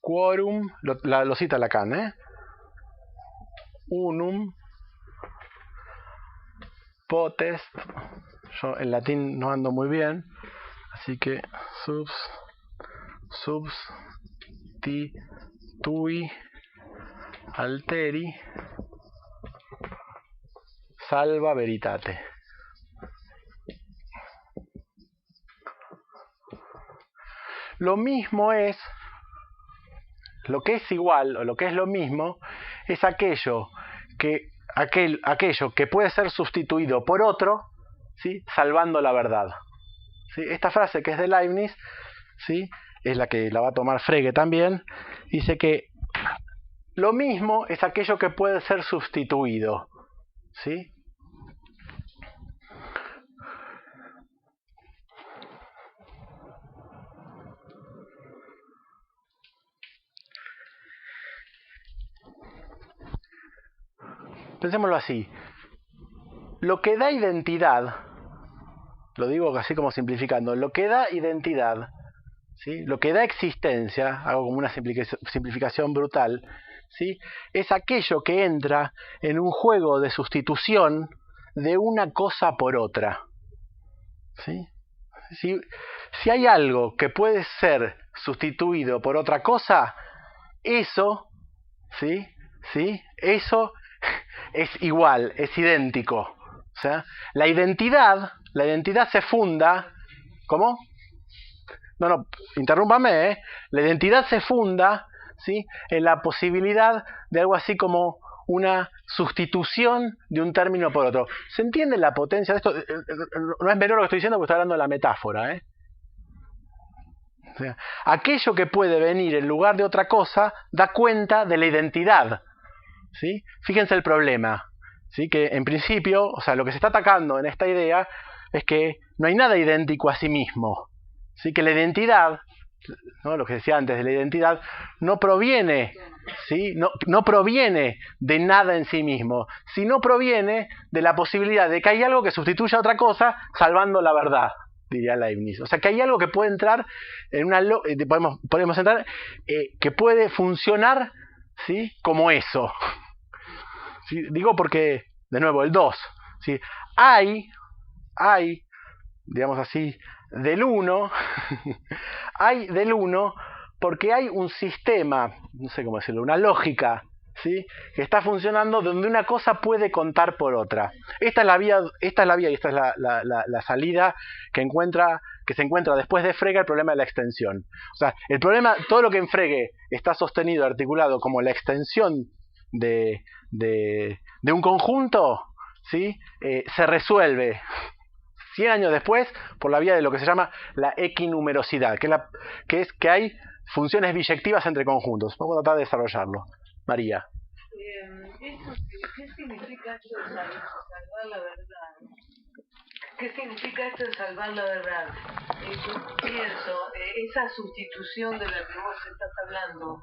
quorum, lo cita Lacan, unum potest, yo en latín no ando muy bien, así que substitui alteri salva veritate. lo mismo es, lo que es igual o lo que es lo mismo es aquello que puede ser sustituido por otro, ¿sí? Salvando la verdad. ¿Sí? Esta frase, que es de Leibniz, ¿sí? Es la que la va a tomar Frege también, dice que lo mismo es aquello que puede ser sustituido, ¿sí? Pensémoslo así. Lo que da identidad, lo digo así como simplificando, lo que da identidad, ¿sí? Lo que da existencia, hago como una simplificación brutal, ¿sí? Es aquello que entra en un juego de sustitución de una cosa por otra, ¿sí? Si hay algo que puede ser sustituido por otra cosa, eso, ¿sí? Eso es igual, es idéntico. O sea, la identidad se funda. ¿Cómo? No, interrúmpame, ¿eh? La identidad se funda, ¿sí? En la posibilidad de algo así como una sustitución de un término por otro. ¿Se entiende la potencia de esto? No es menor lo que estoy diciendo porque estoy hablando de la metáfora, ¿eh? O sea, aquello que puede venir en lugar de otra cosa da cuenta de la identidad, ¿sí? Fíjense el problema, ¿sí? Que en principio, o sea, lo que se está atacando en esta idea es que no hay nada idéntico a sí mismo, ¿sí? Que la identidad, ¿no? Lo que decía antes de la identidad, no proviene, ¿sí? No proviene de nada en sí mismo, sino proviene de la posibilidad de que hay algo que sustituya a otra cosa salvando la verdad, diría Leibniz. O sea, que hay algo que puede entrar en una... podemos entrar, que puede funcionar, ¿sí? Como eso. ¿Sí? Digo porque, de nuevo, el 2. ¿Sí? Hay, digamos así, del 1, hay del 1 porque hay un sistema, no sé cómo decirlo, una lógica, ¿sí? Que está funcionando donde una cosa puede contar por otra. Esta es la vía y esta es la salida que se encuentra después de Frege el problema de la extensión. O sea, el problema, todo lo que en Frege está sostenido, articulado como la extensión de un conjunto, ¿sí? Se resuelve 100 años después por la vía de lo que se llama la equinumerosidad, que es que hay funciones biyectivas entre conjuntos. Vamos a tratar de desarrollarlo. María. ¿Qué significa esto de salvar la verdad? ¿Qué significa esto de salvar la verdad? Yo pienso, esa sustitución de la que vos estás hablando,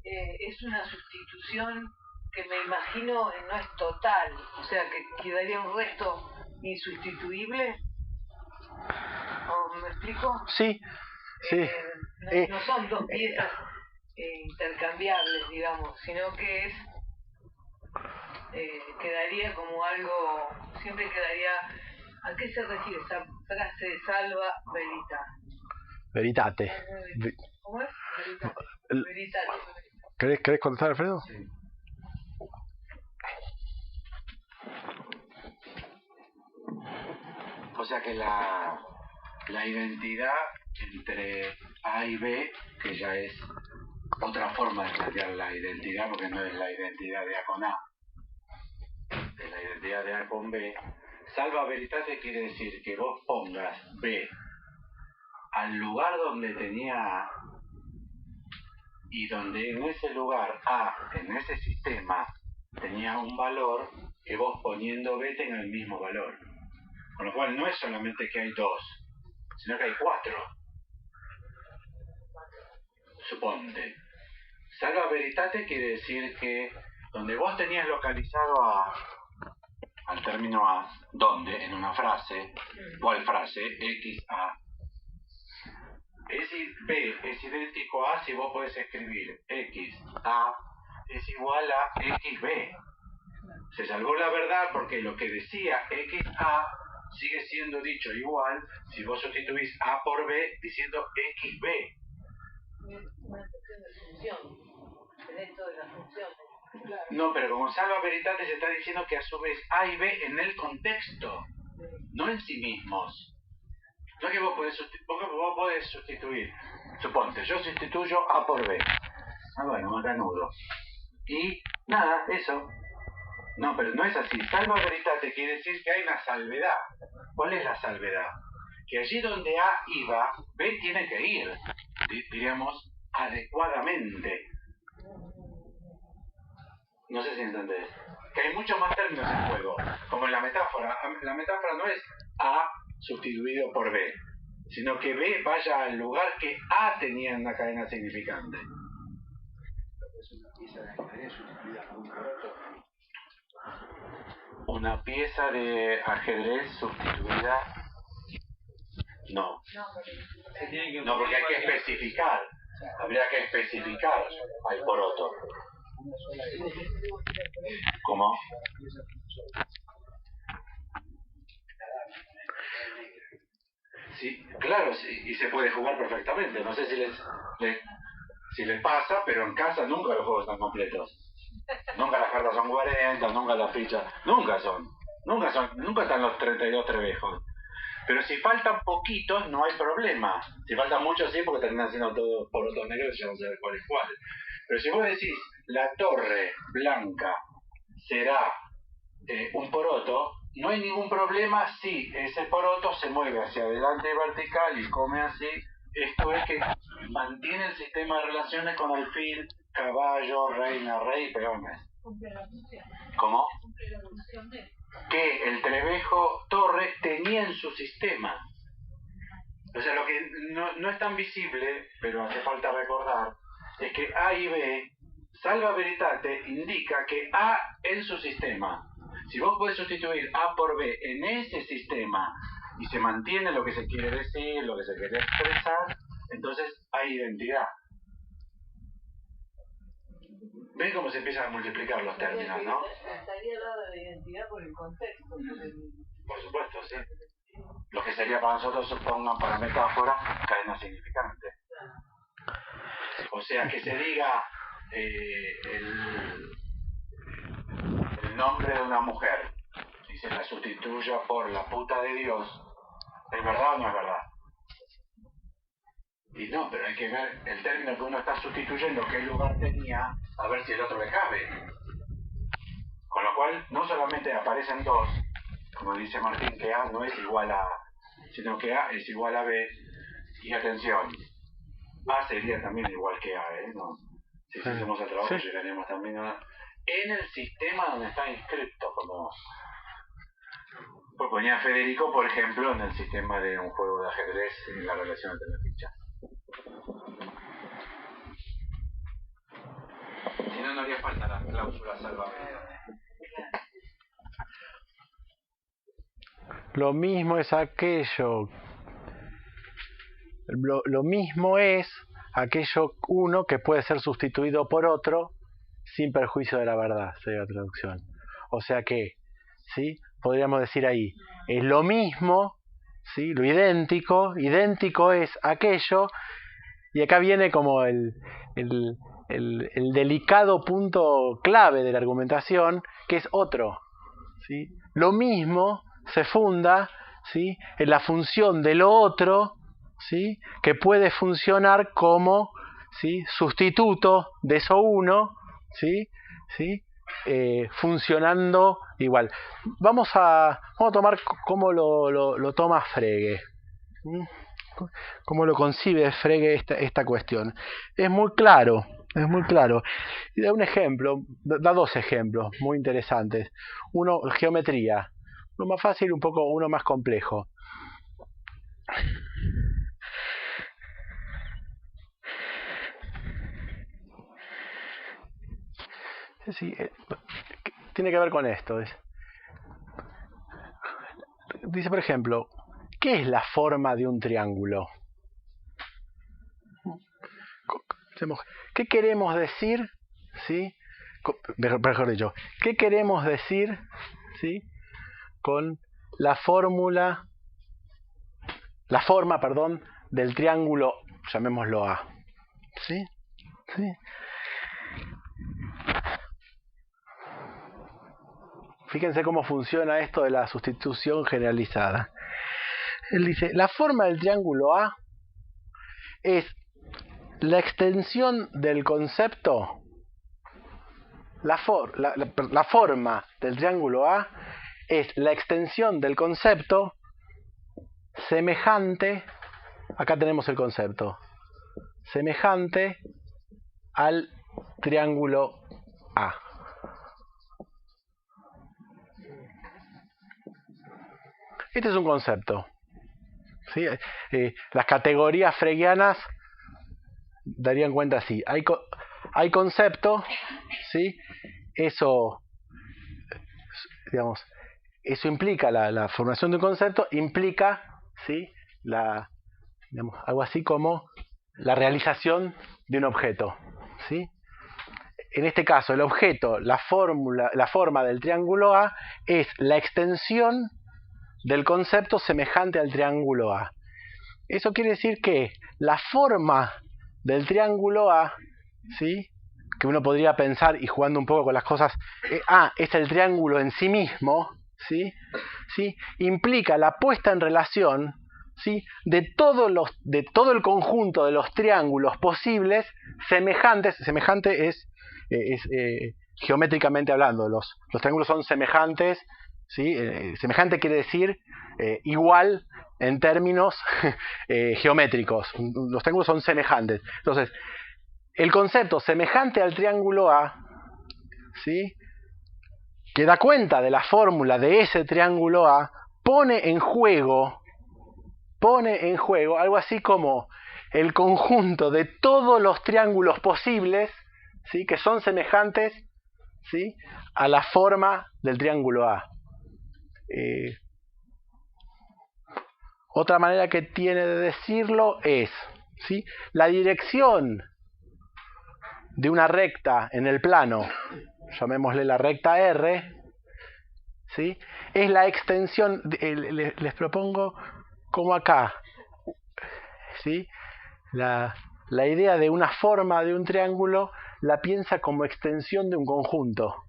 es una sustitución que me imagino no es total, o sea, que quedaría un resto insustituible. ¿O me explico? Sí. No son dos piezas intercambiables, digamos, sino que es quedaría como algo, siempre quedaría. ¿A qué se refiere esa frase de salva veritate? ¿Cómo es? Veritate. ¿Querés contestar, Alfredo? Sí. O sea que la identidad entre A y B, que ya es otra forma de plantear la identidad, porque no es la identidad de A con A, es la identidad de A con B. Salva veritate quiere decir que vos pongas B al lugar donde tenía A, y donde en ese lugar A, en ese sistema, tenía un valor, que vos poniendo B tenga el mismo valor. Con lo cual no es solamente que hay 2, sino que hay 4. Suponte. Salva veritate quiere decir que donde vos tenías localizado al término A, donde en una frase, ¿cuál frase? X, A. B es idéntico a si vos podés escribir X, A es igual a X, B. Se salvó la verdad porque lo que decía X, A sigue siendo dicho igual si vos sustituís A por B diciendo X, B. Una cuestión de función, de esto de las funciones. Claro. No, pero como salva veritate se está diciendo que a su vez A y B en el contexto, no en sí mismos. No es que vos podés sustituir Suponte, yo sustituyo A por B. Ah, bueno, macanudo. Y nada, eso. No, pero no es así. Salva veritate quiere decir que hay una salvedad. ¿Cuál es la salvedad? Que allí donde A iba, B tiene que ir, diríamos, adecuadamente. No sé si entendés. Que hay muchos más términos en juego, como en la metáfora. La metáfora no es A sustituido por B, sino que B vaya al lugar que A tenía en una cadena significante. Una pieza de ajedrez sustituida. No. No, porque hay que especificar. Habría que especificar al poroto. ¿Cómo? Sí, claro, sí, y se puede jugar perfectamente. No sé si les pasa, pero en casa nunca los juegos están completos. Nunca las cartas son 40, nunca las fichas, nunca están los 32 trebejos. Pero si faltan poquitos, no hay problema. Si faltan muchos, sí, porque terminan siendo todos porotos negros y ya no sé cuál es cuál. Pero si vos decís, la torre blanca será un poroto, no hay ningún problema si ese poroto se mueve hacia adelante y vertical y come así. Esto es que mantiene el sistema de relaciones con alfil, caballo, reina, rey y peones. ¿Cómo? Que el trebejo torre tenía en su sistema. O sea, lo que no es tan visible, pero hace falta recordar, es que A y B, salva veritate, indica que A en su sistema. Si vos podés sustituir A por B en ese sistema y se mantiene lo que se quiere decir, lo que se quiere expresar, entonces hay identidad. ¿Ven cómo se empiezan a multiplicar los términos, no? Estaría dada la identidad por el contexto. Por supuesto, sí. Lo que sería para nosotros, supongan para metáfora, cadena significante. O sea, que se diga el nombre de una mujer y se la sustituya por la puta de Dios, ¿es verdad o no es verdad? Y no, pero hay que ver el término que uno está sustituyendo, qué lugar tenía, a ver si el otro le cabe. Con lo cual, no solamente aparecen dos, como dice Martín, que A no es igual a A, sino que A es igual a B. Y atención, A sería también igual que A, ¿no? Si hacemos el trabajo, llegaríamos también a... En el sistema donde está inscrito, como proponía Federico, por ejemplo, en el sistema de un juego de ajedrez, en la relación entre las fichas. Si no, no haría falta la cláusula salvavidas. Lo mismo es aquello. Lo mismo es aquello uno que puede ser sustituido por otro sin perjuicio de la verdad, sería la traducción. O sea que, ¿sí? Podríamos decir ahí, es lo mismo, ¿sí? Lo idéntico es aquello, y acá viene como el delicado punto clave de la argumentación, que es otro, ¿sí? Lo mismo se funda, ¿sí? En la función de lo otro, ¿sí? Que puede funcionar como, ¿sí? Sustituto de eso uno, ¿sí? Funcionando igual. Vamos a tomar cómo lo toma Frege, cómo lo concibe Frege esta cuestión. Es muy claro. Y da un ejemplo, da dos ejemplos muy interesantes. Uno, geometría. Uno más fácil, uno más complejo. Sí, tiene que ver con esto. Dice, por ejemplo, ¿qué es la forma de un triángulo? ¿Qué queremos decir? ¿Sí? Mejor dicho, ¿qué queremos decir? ¿Sí? Con la forma, del triángulo, llamémoslo A. ¿Sí? Fíjense cómo funciona esto de la sustitución generalizada. Él dice, la forma del triángulo A es la extensión del concepto, la forma del triángulo A es la extensión del concepto semejante, acá tenemos el concepto, semejante al triángulo A. Este es un concepto. ¿Sí? Las categorías fregianas darían cuenta así. Hay concepto, ¿sí? Eso, digamos, eso implica la formación de un concepto, implica, ¿sí? Digamos, algo así como la realización de un objeto, ¿sí? En este caso, el objeto, la forma del triángulo A es la extensión del concepto semejante al triángulo A. Eso quiere decir que la forma del triángulo A, ¿sí? Que uno podría pensar, y jugando un poco con las cosas, A es el triángulo en sí mismo, ¿sí? ¿Sí? Implica la puesta en relación, ¿sí? de todo el conjunto de los triángulos posibles semejantes. Semejante es geométricamente hablando, los triángulos son semejantes, ¿sí? Semejante quiere decir igual en términos geométricos. Los triángulos son semejantes. Entonces, el concepto semejante al triángulo A, ¿sí? que da cuenta de la fórmula de ese triángulo A, pone en juego algo así como el conjunto de todos los triángulos posibles, ¿sí? que son semejantes, ¿sí? a la forma del triángulo A. Otra manera que tiene de decirlo es, ¿sí? la dirección de una recta en el plano, llamémosle la recta R, ¿sí? es la extensión, les propongo como acá, ¿sí? la idea de una forma de un triángulo la piensa como extensión de un conjunto.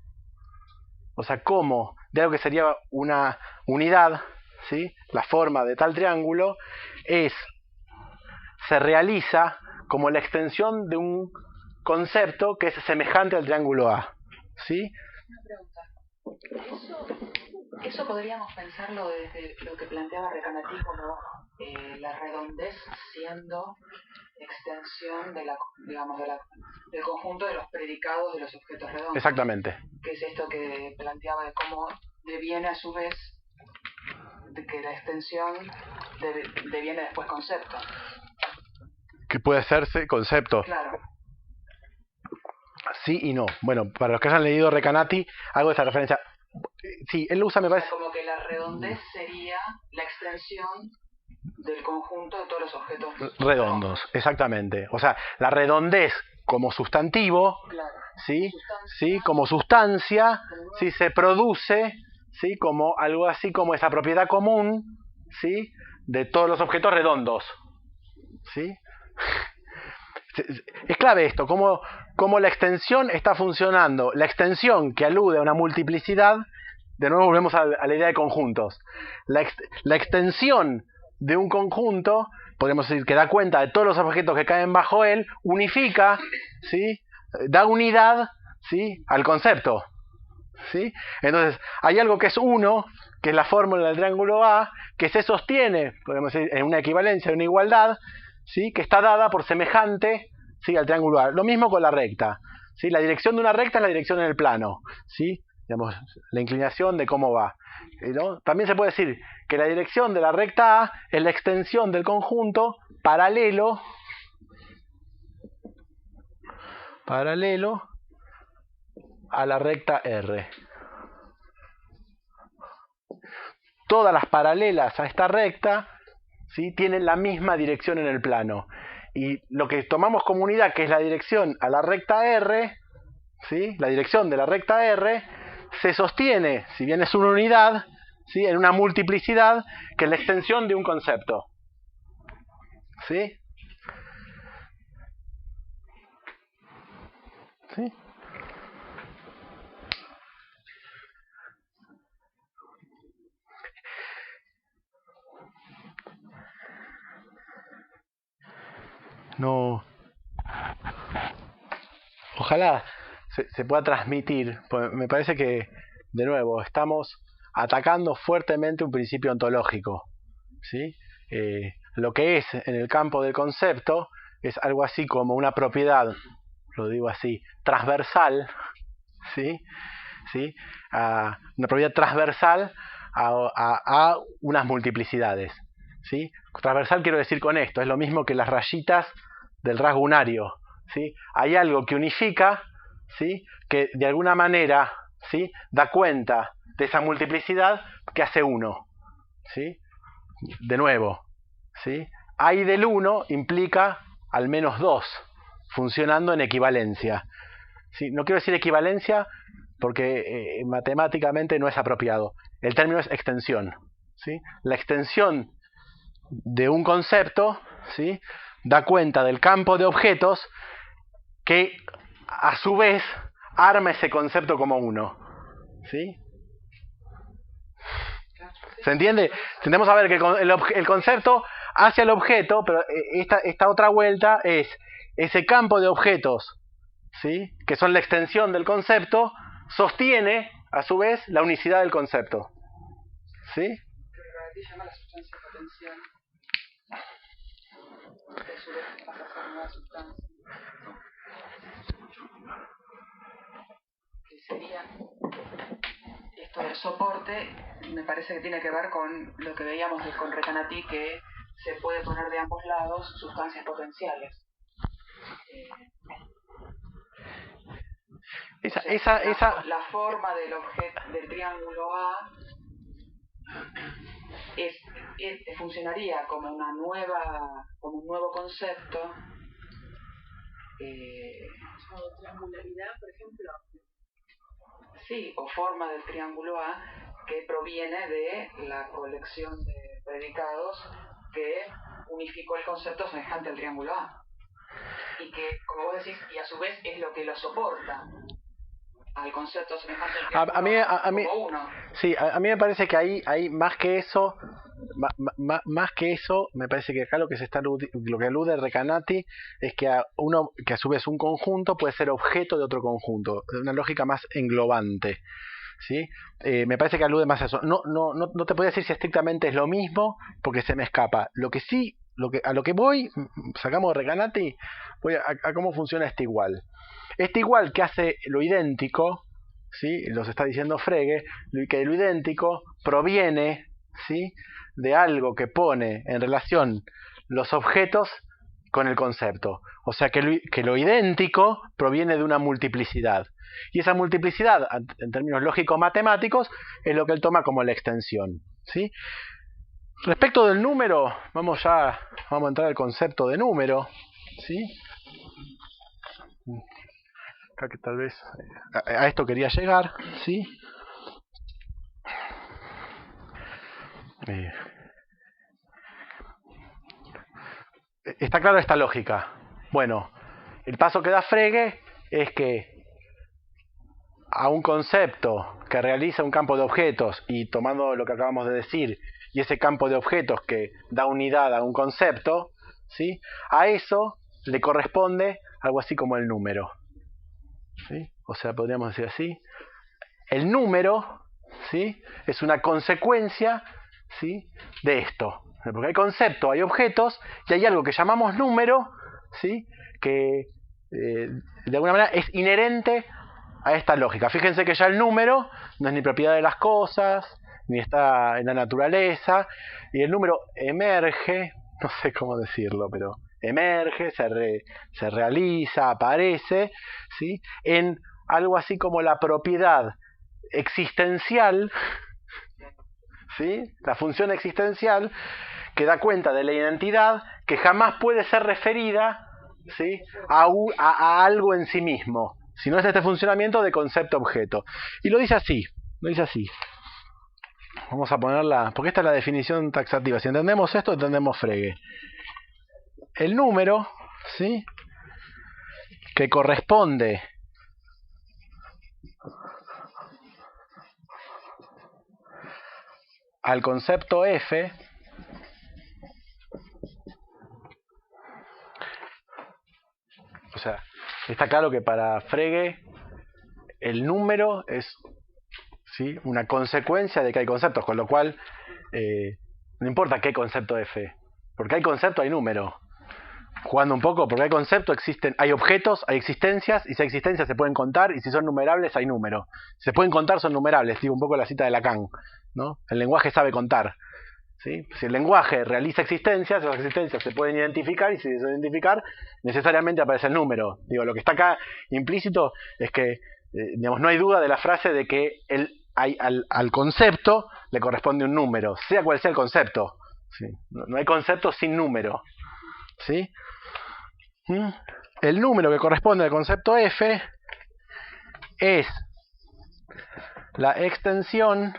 O sea, como de algo que sería una unidad, ¿sí? la forma de tal triángulo se realiza como la extensión de un concepto que es semejante al triángulo A. ¿Sí? Una pregunta. Eso podríamos pensarlo desde lo que planteaba Recanatí como la redondez siendo extensión del conjunto de los predicados de los objetos redondos. Exactamente. Que es esto que planteaba de cómo deviene a su vez de que la extensión deviene después concepto. Que puede hacerse concepto. Claro. Sí y no. Bueno, para los que hayan leído Recanati, hago esta referencia. Sí, él lo usa, me parece. Como que la redondez sería la extensión del conjunto de todos los objetos redondos. Exactamente. O sea, la redondez como sustantivo, claro. ¿sí? ¿Sí? Como sustancia, ¿sí? Se produce, ¿sí? Como algo así como esa propiedad común, ¿sí? De todos los objetos redondos. ¿Sí? Es clave esto, cómo la extensión está funcionando. La extensión que alude a una multiplicidad, de nuevo volvemos a la idea de conjuntos. La extensión de un conjunto, podemos decir que da cuenta de todos los objetos que caen bajo él, unifica, ¿sí? Da unidad, ¿sí? al concepto. ¿Sí? Entonces, hay algo que es uno, que es la fórmula del triángulo A, que se sostiene, podemos decir, en una equivalencia, en una igualdad, ¿sí? que está dada por semejante, ¿sí? al triángulo A. Lo mismo con la recta. ¿Sí? La dirección de una recta es la dirección en el plano. ¿Sí? Digamos, la inclinación de cómo va. ¿No? También se puede decir que la dirección de la recta A es la extensión del conjunto paralelo a la recta R. Todas las paralelas a esta recta, ¿sí? tienen la misma dirección en el plano. Y lo que tomamos como unidad, que es la dirección a la recta R, ¿sí? la dirección de la recta R, se sostiene, si bien es una unidad, ¿sí? en una multiplicidad, que es la extensión de un concepto. ¿Sí? ¿Sí? No ojalá se pueda transmitir, pues me parece que, de nuevo, estamos atacando fuertemente un principio ontológico, ¿sí? Lo que es en el campo del concepto es algo así como una propiedad, lo digo así, transversal, ¿sí? ¿Sí? Una propiedad transversal a unas multiplicidades, ¿sí? Transversal quiero decir con esto, es lo mismo que las rayitas del rasgo unario, ¿sí? Hay algo que unifica, ¿sí? Que de alguna manera, ¿sí? Da cuenta de esa multiplicidad que hace uno, ¿sí? De nuevo, ¿sí? Hay del 1 implica al menos 2 funcionando en equivalencia, ¿sí? No quiero decir equivalencia porque matemáticamente no es apropiado. El término es extensión, ¿sí? La extensión de un concepto, ¿sí? Da cuenta del campo de objetos que a su vez arma ese concepto como uno, ¿sí? ¿Se entiende? Tendemos a ver que el concepto hacia el objeto, pero esta otra vuelta es ese campo de objetos, ¿sí? Que son la extensión del concepto, sostiene a su vez la unicidad del concepto, ¿sí? Que se llama la sustancia potencial, que a su vez pasa a ser nueva sustancia, que sería esto del soporte. Me parece que tiene que ver con lo que veíamos con Recanati, que se puede poner de ambos lados sustancias potenciales. La forma del objeto del triángulo A funcionaría como un nuevo concepto. Triangularidad, por ejemplo. Sí, o forma del triángulo A, que proviene de la colección de predicados que unificó el concepto semejante al triángulo A. Y que, como vos decís, y a su vez es lo que lo soporta al concepto semejante al triángulo A como uno. Sí, a mí me parece que hay más que eso. Más que eso, me parece que acá lo que alude Recanati es que que a su vez un conjunto puede ser objeto de otro conjunto, de una lógica más englobante, ¿sí? Me parece que alude más a eso. No te puedo decir si estrictamente es lo mismo, porque se me escapa. Lo que sí, a lo que voy, sacamos de Recanati, voy a cómo funciona este igual. Este igual que hace lo idéntico, ¿sí? Los está diciendo Frege, que lo idéntico proviene, ¿sí? De algo que pone en relación los objetos con el concepto. O sea que lo idéntico proviene de una multiplicidad. Y esa multiplicidad, en términos lógico-matemáticos, es lo que él toma como la extensión, ¿sí? Respecto del número, vamos a entrar al concepto de número, ¿sí? Acá que tal vez a esto quería llegar, ¿sí? Está clara esta lógica. Bueno, el paso que da Frege es que a un concepto que realiza un campo de objetos, y tomando lo que acabamos de decir, y ese campo de objetos que da unidad a un concepto, ¿sí? A eso le corresponde algo así como el número, ¿sí? O sea, podríamos decir así, el número, ¿sí? Es una consecuencia, ¿sí? De esto. Porque hay concepto, hay objetos, y hay algo que llamamos número, ¿sí? Que de alguna manera es inherente a esta lógica. Fíjense que ya el número no es ni propiedad de las cosas, ni está en la naturaleza, y el número emerge, no sé cómo decirlo, pero emerge, se realiza, aparece, ¿sí? En algo así como la propiedad existencial, ¿sí? La función existencial que da cuenta de la identidad que jamás puede ser referida, ¿sí? a algo en sí mismo, sino es este funcionamiento de concepto-objeto. Y lo dice así. Vamos a ponerla, porque esta es la definición taxativa. Si entendemos esto, entendemos Frege. El número, ¿sí? Que corresponde al concepto F, o sea, está claro que para Frege el número es, ¿sí?, una consecuencia de que hay conceptos, con lo cual no importa qué concepto F, porque hay concepto, hay número. Jugando un poco, porque hay concepto, existen, hay objetos, hay existencias, y si hay existencias se pueden contar, y si son numerables hay número. Si se pueden contar son numerables, digo un poco la cita de Lacan, ¿no? El lenguaje sabe contar, ¿sí? Si el lenguaje realiza existencias, esas existencias se pueden identificar, y si se pueden identificar, necesariamente aparece el número. Digo, lo que está acá implícito es que, digamos, no hay duda de la frase de que al concepto le corresponde un número, sea cual sea el concepto, ¿sí? No hay concepto sin número, ¿sí? El número que corresponde al concepto F es la extensión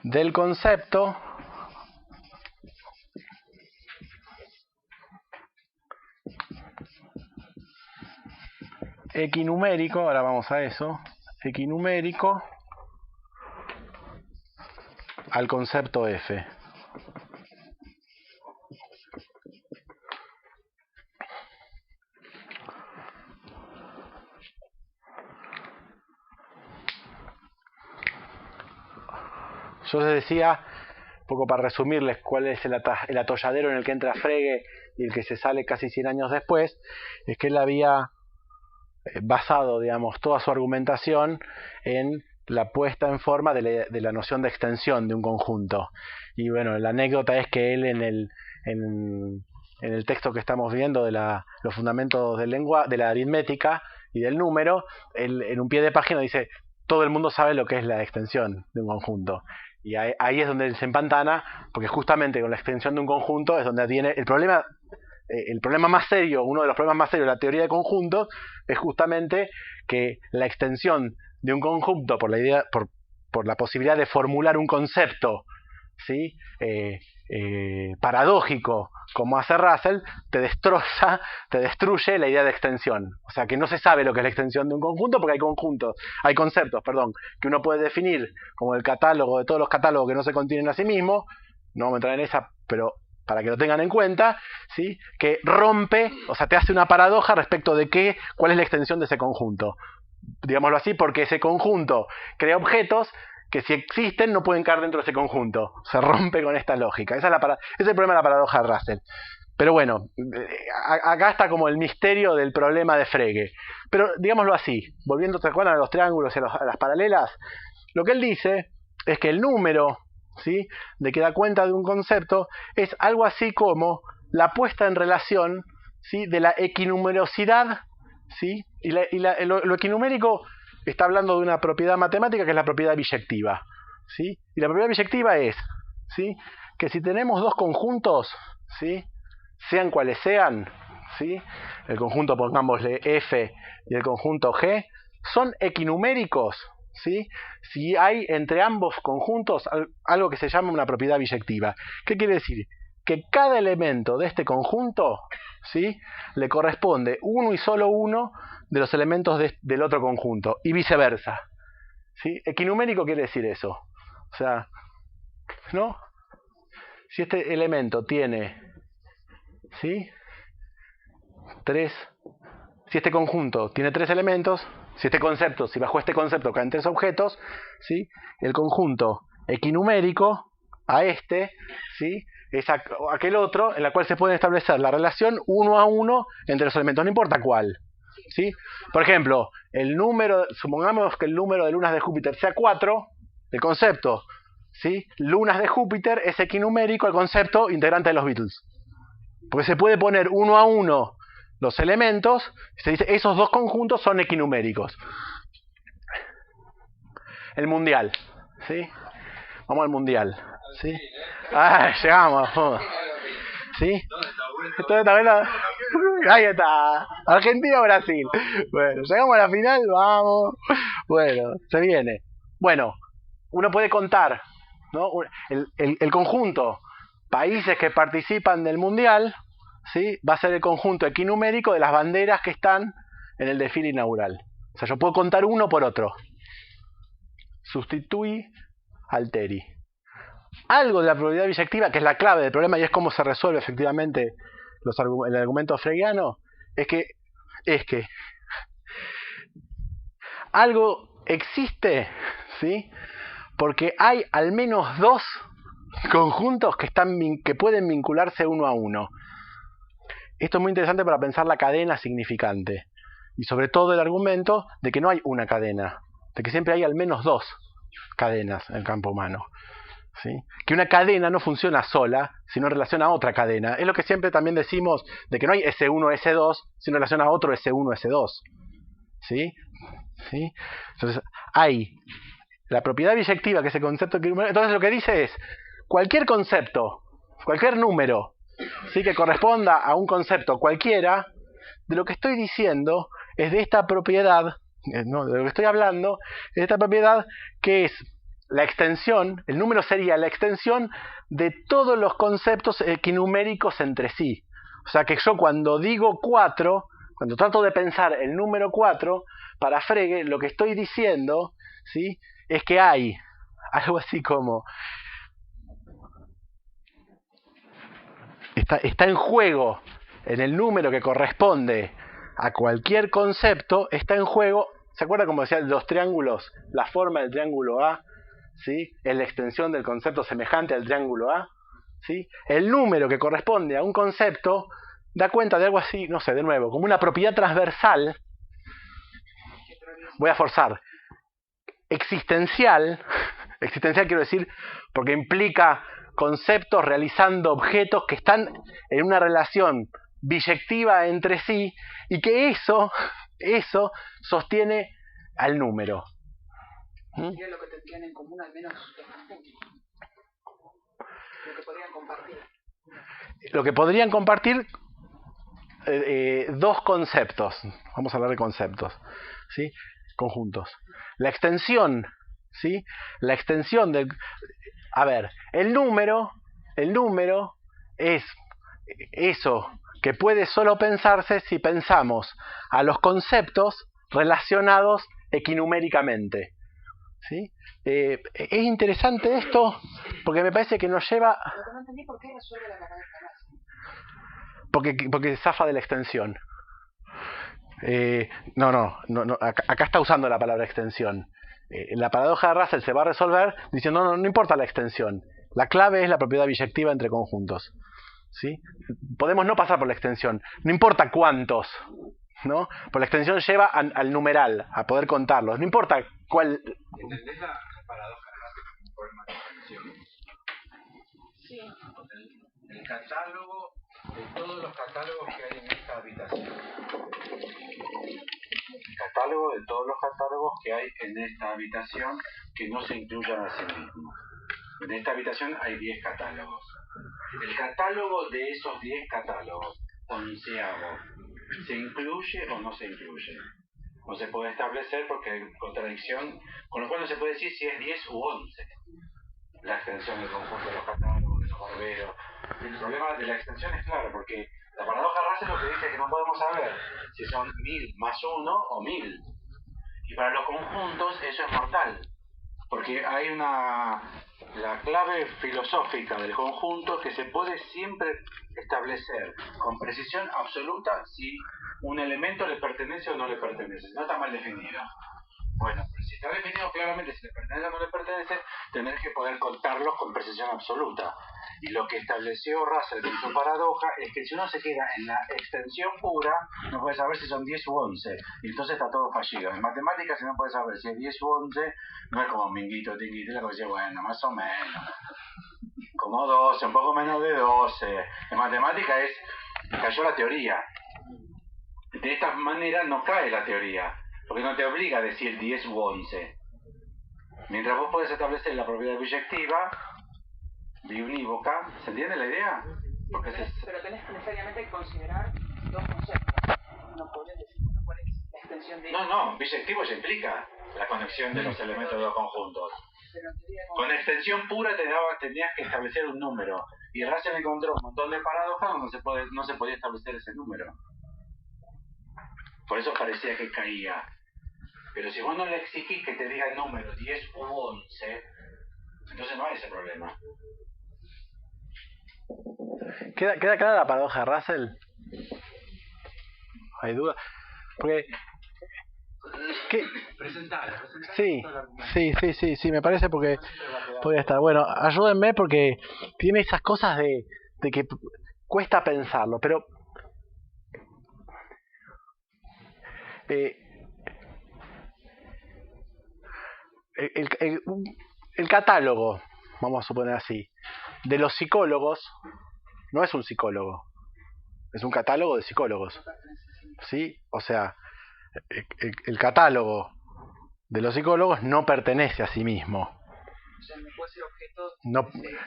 del concepto equinumérico, ahora vamos a eso, equinumérico al concepto F. Yo les decía, un poco para resumirles cuál es el atolladero en el que entra Frege y el que se sale casi 100 años después, es que él había basado, digamos, toda su argumentación en la puesta en forma de la noción de extensión de un conjunto. Y bueno, la anécdota es que él en el texto que estamos viendo de los fundamentos de la aritmética y del número, él, en un pie de página dice: todo el mundo sabe lo que es la extensión de un conjunto. Y ahí es donde él se empantana, porque justamente con la extensión de un conjunto es donde tiene el problema más serio. Uno de los problemas más serios de la teoría de conjuntos es justamente que la extensión de un conjunto por la posibilidad de formular un concepto, ¿sí?, paradójico, como hace Russell, te destruye la idea de extensión. O sea, que no se sabe lo que es la extensión de un conjunto, porque hay conceptos, que uno puede definir como el catálogo de todos los catálogos que no se contienen a sí mismos. No vamos a entrar en esa, pero para que lo tengan en cuenta, ¿sí?, que rompe, o sea, te hace una paradoja respecto de cuál es la extensión de ese conjunto. Digámoslo así, porque ese conjunto crea objetos que, si existen, no pueden caer dentro de ese conjunto. Se rompe con esta lógica. Ese es el problema de la paradoja de Russell. Pero bueno, acá está como el misterio del problema de Frege. Pero digámoslo así, volviendo, ¿te acuerdan?, a los triángulos y a las paralelas, lo que él dice es que el número, ¿sí?, de que da cuenta de un concepto es algo así como la puesta en relación, ¿sí?, de la equinumerosidad, ¿sí? Y lo equinumérico está hablando de una propiedad matemática que es la propiedad biyectiva, ¿sí? Y la propiedad biyectiva es, ¿sí?, que si tenemos dos conjuntos, ¿sí?, sean cuales sean, ¿sí?, el conjunto, pongámosle F, y el conjunto G, son equinuméricos, ¿sí?, si hay entre ambos conjuntos algo que se llama una propiedad biyectiva. ¿Qué quiere decir? Que cada elemento de este conjunto, ¿sí?, le corresponde uno y solo uno de los elementos del otro conjunto, y viceversa, ¿sí? Equinumérico quiere decir eso. O sea, ¿no? Si este elemento tiene, ¿sí?, si este conjunto tiene 3 elementos, si bajo este concepto caen 3 objetos, ¿sí?, el conjunto equinumérico a este, ¿sí?, es aquel otro en la cual se puede establecer la relación 1 a 1 entre los elementos, no importa cuál, ¿sí? Por ejemplo, supongamos que el número de lunas de Júpiter sea 4, el concepto, ¿sí?, lunas de Júpiter es equinumérico al concepto integrante de los Beatles, porque se puede poner 1 a 1 los elementos, se dice esos dos conjuntos son equinuméricos. El mundial, ¿sí? Vamos al mundial, ¿sí? Llegamos, ¿sí? Ahí está, Argentina o Brasil. Bueno, llegamos a la final, vamos. Bueno, se viene. Bueno, uno puede contar, ¿no?, el conjunto países que participan del mundial, ¿sí?, va a ser el conjunto equinumérico de las banderas que están en el desfile inaugural. O sea, yo puedo contar uno por otro. Substitui alteri. algo de la probabilidad biyectiva, que es la clave del problema y es cómo se resuelve efectivamente el argumento freudiano, es que algo existe, ¿sí? Porque hay al menos dos conjuntos que pueden vincularse uno a uno. Esto es muy interesante para pensar la cadena significante. Y sobre todo el argumento de que no hay una cadena, de que siempre hay al menos dos cadenas en el campo humano. ¿Sí? Que una cadena no funciona sola, sino en relación a otra cadena. Es lo que siempre también decimos de que no hay S1, S2, sino en relación a otro S1, S2. ¿Sí? ¿Sí? Entonces, hay la propiedad biyectiva, que es el concepto que... Entonces lo que dice es, cualquier concepto, cualquier número, ¿sí? Que corresponda a un concepto cualquiera, de lo que estoy diciendo es de esta propiedad, no, de lo que estoy hablando, es de esta propiedad que es la extensión, el número sería la extensión de todos los conceptos equinuméricos entre sí. O sea que yo cuando digo 4, cuando trato de pensar el número 4, para Frege lo que estoy diciendo, ¿sí? Es que hay algo así como... Está en juego, en el número que corresponde a cualquier concepto, está en juego... ¿Se acuerdan como decía los triángulos? La forma del triángulo A, ¿sí? Es la extensión del concepto semejante al triángulo A, ¿sí? El número que corresponde a un concepto da cuenta de algo así, no sé, de nuevo, como una propiedad transversal. Voy a forzar. Existencial quiero decir, porque implica conceptos realizando objetos que están en una relación biyectiva entre sí y que eso sostiene al número. Sería lo que tendrían en común al menos los conjuntos. Lo que podrían compartir. Lo que podrían compartir dos conceptos. Vamos a hablar de conceptos, ¿sí? Conjuntos. La extensión, ¿sí? La extensión del... A ver, el número es eso que puede solo pensarse si pensamos a los conceptos relacionados equinuméricamente. ¿Sí? Es interesante esto porque me parece que nos lleva... Lo que no entendí, ¿por qué resuelve la paradoja de Russell? Porque zafa de la extensión. No, acá está usando la palabra extensión. La paradoja de Russell se va a resolver diciendo no importa la extensión. La clave es la propiedad biyectiva entre conjuntos. ¿Sí? Podemos no pasar por la extensión. No importa cuántos, ¿no? Por la extensión lleva al numeral, a poder contarlos. No importa cuál... ¿Entendés la paradoja de Russell como un problema de extensión? Sí. El catálogo de todos los catálogos que hay en esta habitación. El catálogo de todos los catálogos que hay en esta habitación que no se incluyan a sí mismos. En esta habitación hay 10 catálogos. El catálogo de esos 10 catálogos, onceavo, ¿se incluye o no se incluye? No se puede establecer porque hay contradicción, con lo cual no se puede decir si es 10 u 11. La extensión del conjunto de los catálogos, de los barberos. El problema de la extensión es claro, porque la paradoja Russell lo que dice es que no podemos saber si son 1000 más 1 o 1000. Y para los conjuntos eso es mortal, porque hay la clave filosófica del conjunto es que se puede siempre establecer con precisión absoluta si un elemento le pertenece o no le pertenece. No está mal definido. Bueno, si está definido claramente si le pertenece o no le pertenece, tendrás que poder contarlos con precisión absoluta. Y lo que estableció Russell con su paradoja es que si uno se queda en la extensión pura, no puede saber si son 10 u 11. Y entonces está todo fallido. En matemáticas, si no puede saber si es 10 u 11, no es como minguito, tinguito, la cosa dice, bueno, más o menos. Como 12, un poco menos de 12. En matemática cayó la teoría. De esta manera no cae la teoría. Porque no te obliga a decir 10 u 11. Mientras vos podés establecer la propiedad biyectiva, biunívoca, ¿se entiende la idea? Porque pero tenés que necesariamente considerar dos conceptos. No podés decir cuál es la extensión de... No, biyectivo ya implica la conexión de los elementos de los conjuntos. Con extensión pura tenías que establecer un número. Y Russell encontró un montón de paradojas donde no se podía establecer ese número. Por eso parecía que caía. Pero si vos no le exigís que te diga el número 10 u 11, Entonces no hay ese problema. ¿Queda clara la paradoja de Russell? ¿Hay duda? Porque... Sí, me parece porque podría estar. Bueno, ayúdenme porque tiene esas cosas de que cuesta pensarlo, pero... el catálogo, vamos a suponer así, de los psicólogos no es un psicólogo, es un catálogo de psicólogos, ¿sí? O sea, el catálogo de los psicólogos no pertenece a sí mismo,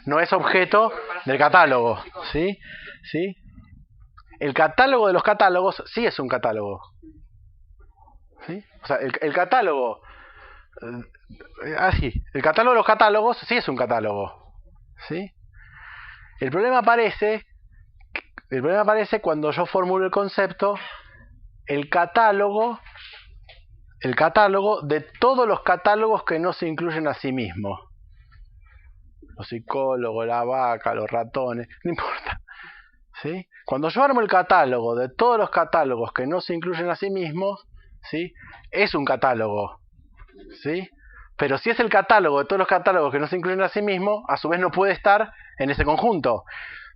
no es objeto del catálogo, ¿sí? ¿Sí? El catálogo de los catálogos sí es un catálogo, ¿sí? O sea, el catálogo el catálogo de los catálogos sí es un catálogo, ¿sí? El problema aparece cuando yo formulo el concepto el catálogo de todos los catálogos que no se incluyen a sí mismos. Los psicólogos, la vaca, los ratones, no importa, ¿sí? Cuando yo armo el catálogo de todos los catálogos que no se incluyen a sí mismos, ¿sí? Es un catálogo, ¿sí? Pero si es el catálogo de todos los catálogos que no se incluyen a sí mismos, a su vez no puede estar en ese conjunto.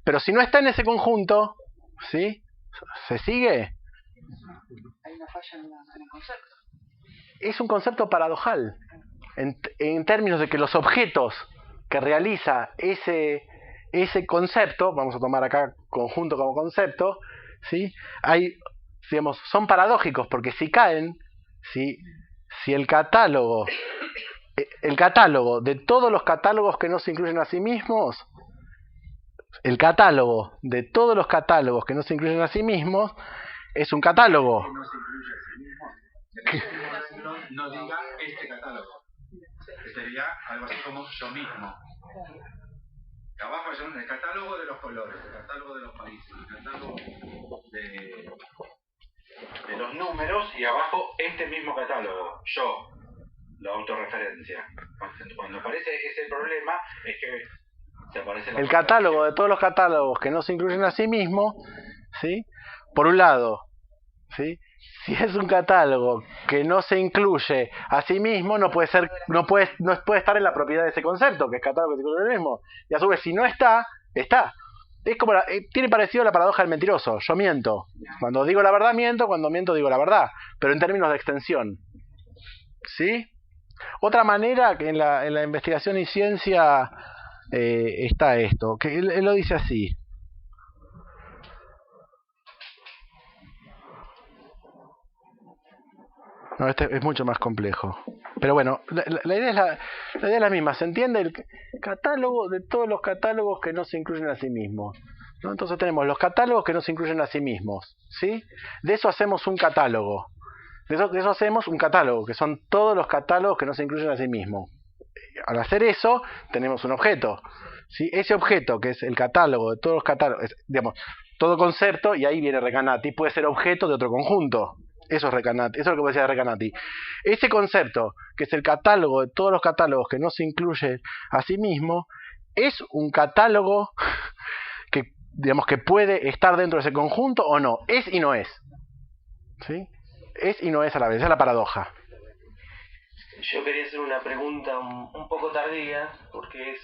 Pero si no está en ese conjunto, ¿sí? ¿Se sigue? Hay una falla en el concepto. Es un concepto paradojal, en términos de que los objetos que realiza ese concepto, vamos a tomar acá conjunto como concepto, ¿sí? Son paradójicos, porque si caen, si el catálogo de todos los catálogos que no se incluyen a sí mismos, el catálogo de todos los catálogos que no se incluyen a sí mismos es un catálogo. No diga este catálogo. Sería algo así como yo mismo. Abajo hay el catálogo de los colores, el catálogo de los países, el catálogo de los números, y abajo este mismo catálogo, yo, la autorreferencia. Cuando aparece ese problema es que se aparece el catálogo de todos los catálogos que no se incluyen a sí mismos, ¿sí? Por un lado, ¿sí? Si es un catálogo que no se incluye a sí mismo, no puede estar en la propiedad de ese concepto, que es catálogo que se incluye a sí mismo. Y a su vez, si no está. Es como tiene parecido a la paradoja del mentiroso. Yo miento. Cuando digo la verdad, miento. Cuando miento, digo la verdad. Pero en términos de extensión. ¿Sí? Otra manera que en la investigación y ciencia está esto. Que él lo dice así. No, este es mucho más complejo. Pero bueno, la idea es la misma. ¿Se entiende? El catálogo de todos los catálogos que no se incluyen a sí mismos, ¿no? Entonces tenemos los catálogos que no se incluyen a sí mismos, ¿sí? De eso hacemos un catálogo. De eso hacemos un catálogo, que son todos los catálogos que no se incluyen a sí mismos. Al hacer eso, tenemos un objeto, ¿sí? Ese objeto, que es el catálogo de todos los catálogos, digamos, todo concepto, y ahí viene Recanati, puede ser objeto de otro conjunto. Eso es Recanati, eso es lo que decía Recanati. Ese concepto, que es el catálogo de todos los catálogos que no se incluye a sí mismo, es un catálogo que, digamos, que puede estar dentro de ese conjunto o no. Es y no es. ¿Sí? Es y no es a la vez. Esa es la paradoja. Yo quería hacer una pregunta un poco tardía, porque es...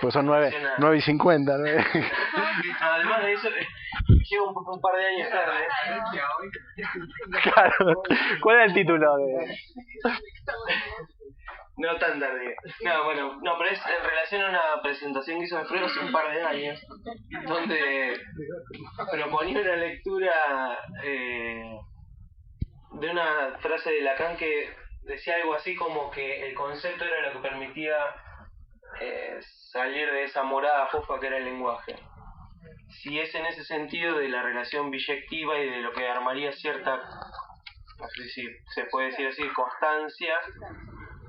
pues son 9:50, ¿no? Además de eso, llevo un par de años tarde. Claro. ¿Cuál era el título de...? No tan tardía. No, bueno, no, pero es en relación a una presentación que hizo Alfredo hace un par de años, donde proponía una lectura de una frase de Lacan que decía algo así como que el concepto era lo que permitía salir de esa morada fofa que era el lenguaje. Si es en ese sentido de la relación biyectiva y de lo que armaría cierta, no sé si se puede decir así, constancia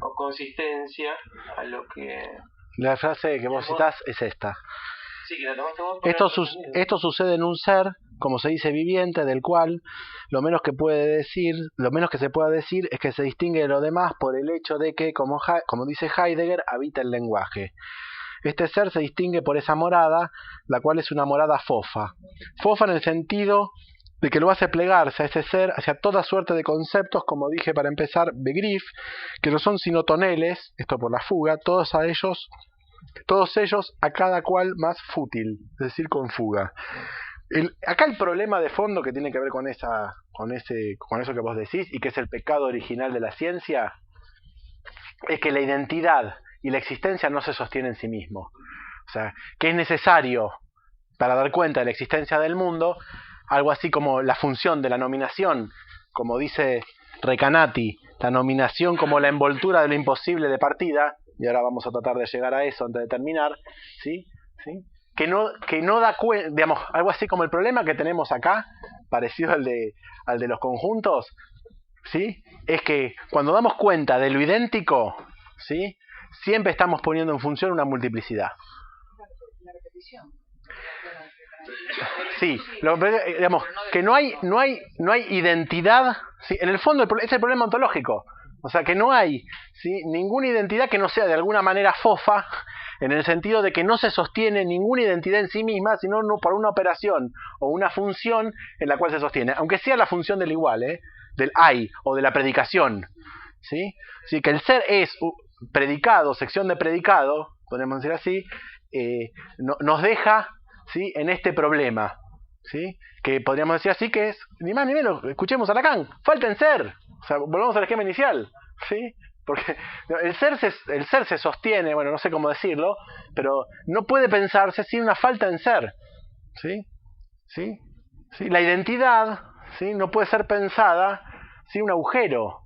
o consistencia a lo que... La frase que vos citás es esta. Sí, que la tomaste vos. Esto sucede en un ser como se dice, viviente, del cual lo menos que se pueda decir es que se distingue de lo demás por el hecho de que, como dice Heidegger, habita el lenguaje. Este ser se distingue por esa morada, la cual es una morada fofa. Fofa en el sentido de que lo hace plegarse a ese ser hacia toda suerte de conceptos, como dije para empezar, Begriff, que no son sino toneles, esto por la fuga, todos ellos a cada cual más fútil, es decir, con fuga. Acá el problema de fondo que tiene que ver con eso que vos decís, y que es el pecado original de la ciencia, es que la identidad y la existencia no se sostienen en sí mismo. O sea, que es necesario, para dar cuenta de la existencia del mundo, algo así como la función de la nominación, como dice Recanati, la nominación como la envoltura de lo imposible de partida, y ahora vamos a tratar de llegar a eso antes de terminar, ¿sí? Que no da cuenta, digamos, algo así como el problema que tenemos acá, parecido al de los conjuntos, ¿sí? Es que cuando damos cuenta de lo idéntico, ¿sí? Siempre estamos poniendo en función una multiplicidad. La repetición. Sí, digamos que no hay identidad, ¿sí? En el fondo es el problema ontológico, o sea que no hay, ¿sí? Ninguna identidad que no sea de alguna manera fofa, en el sentido de que no se sostiene ninguna identidad en sí misma, sino por una operación o una función en la cual se sostiene, aunque sea la función del igual, del hay o de la predicación, ¿sí? Sí, que el ser es predicado, sección de predicado, podemos decir así, nos deja, ¿sí? En este problema, ¿sí? Que podríamos decir así, que es ni más ni menos, escuchemos a Lacan, falta en ser, o sea, volvamos al esquema inicial, ¿sí? Porque el ser se sostiene, bueno, no sé cómo decirlo, pero no puede pensarse sin una falta en ser, ¿sí? ¿Sí? ¿Sí? La identidad, ¿sí? No puede ser pensada sin un agujero,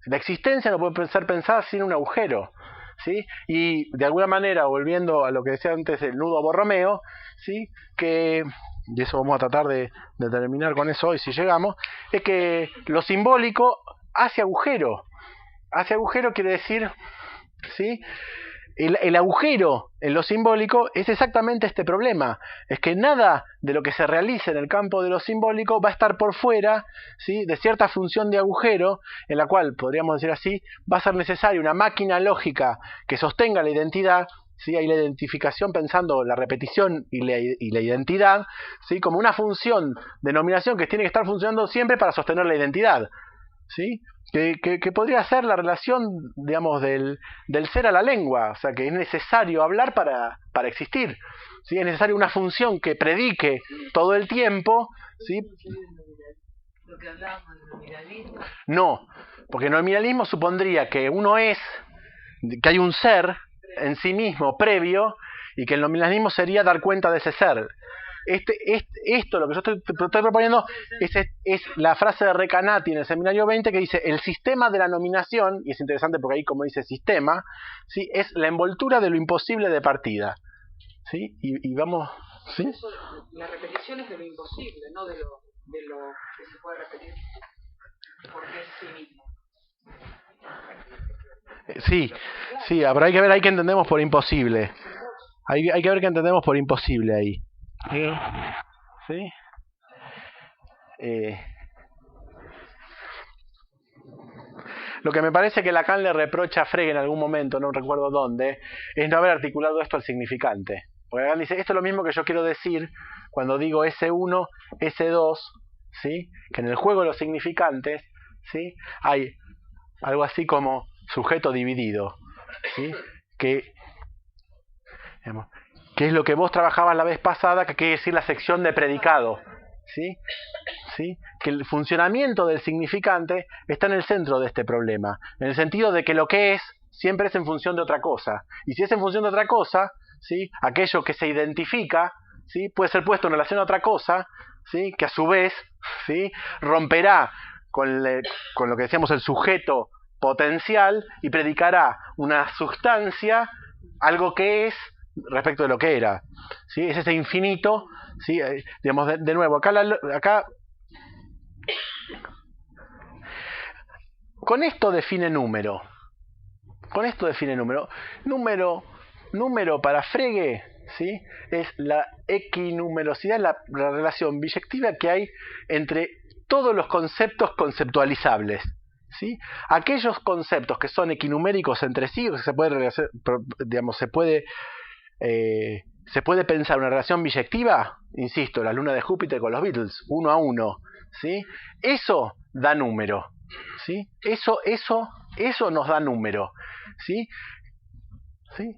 la existencia no puede ser pensada sin un agujero, ¿sí? Y de alguna manera, volviendo a lo que decía antes el nudo Borromeo, ¿sí? Y eso vamos a tratar de terminar con eso hoy si llegamos, es que lo simbólico hace agujero. Hace agujero quiere decir, ¿sí? El agujero en lo simbólico es exactamente este problema, es que nada de lo que se realice en el campo de lo simbólico va a estar por fuera, ¿sí? De cierta función de agujero, en la cual, podríamos decir así, va a ser necesaria una máquina lógica que sostenga la identidad, ¿sí? Hay la identificación pensando la repetición y la identidad, ¿sí? Como una función de nominación que tiene que estar funcionando siempre para sostener la identidad, ¿sí? Que podría ser la relación, digamos, del ser a la lengua, o sea, que es necesario hablar para existir, ¿sí? Es necesaria una función que predique todo el tiempo, ¿sí? Lo que hablábamos del nominalismo. No, porque el nominalismo supondría que que hay un ser en sí mismo previo, y que el nominalismo sería dar cuenta de ese ser. Esto, lo que yo estoy proponiendo, es la frase de Recanati en el seminario 20 que dice: el sistema de la nominación, y es interesante porque ahí como dice sistema, ¿sí? Es la envoltura de lo imposible de partida, ¿sí? Y vamos, ¿sí? Eso, la repetición es de lo imposible, no de lo que se puede repetir porque es sí mismo. Sí, pero hay que ver ahí qué entendemos por imposible. Hay que ver qué entendemos por imposible ahí. ¿Sí? Lo que me parece que Lacan le reprocha a Frege en algún momento, no recuerdo dónde, es no haber articulado esto al significante. Porque Lacan dice, esto es lo mismo que yo quiero decir cuando digo S1, S2, ¿sí? Que en el juego de los significantes, ¿sí? Hay algo así como sujeto dividido, ¿sí? Que es lo que vos trabajabas la vez pasada, que quiere decir la sección de predicado, ¿sí? ¿Sí? Que el funcionamiento del significante está en el centro de este problema, en el sentido de que lo que es siempre es en función de otra cosa, y si es en función de otra cosa, ¿sí? Aquello que se identifica, ¿sí? Puede ser puesto en relación a otra cosa, ¿sí? Que a su vez, ¿sí? Romperá con lo que decíamos el sujeto potencial y predicará una sustancia, algo que es respecto de lo que era, ¿sí? Es ese infinito, ¿sí? Digamos, de nuevo, acá con esto define número. Número para Frege, ¿sí? Es la equinumerosidad, la relación biyectiva que hay entre todos los conceptos conceptualizables, ¿sí? Aquellos conceptos que son equinuméricos entre sí, que se puede, digamos, se puede pensar una relación biyectiva, insisto, la luna de Júpiter con los Beatles, 1 a 1, ¿sí? Eso da número, ¿sí? Eso nos da número, ¿sí? ¿Sí?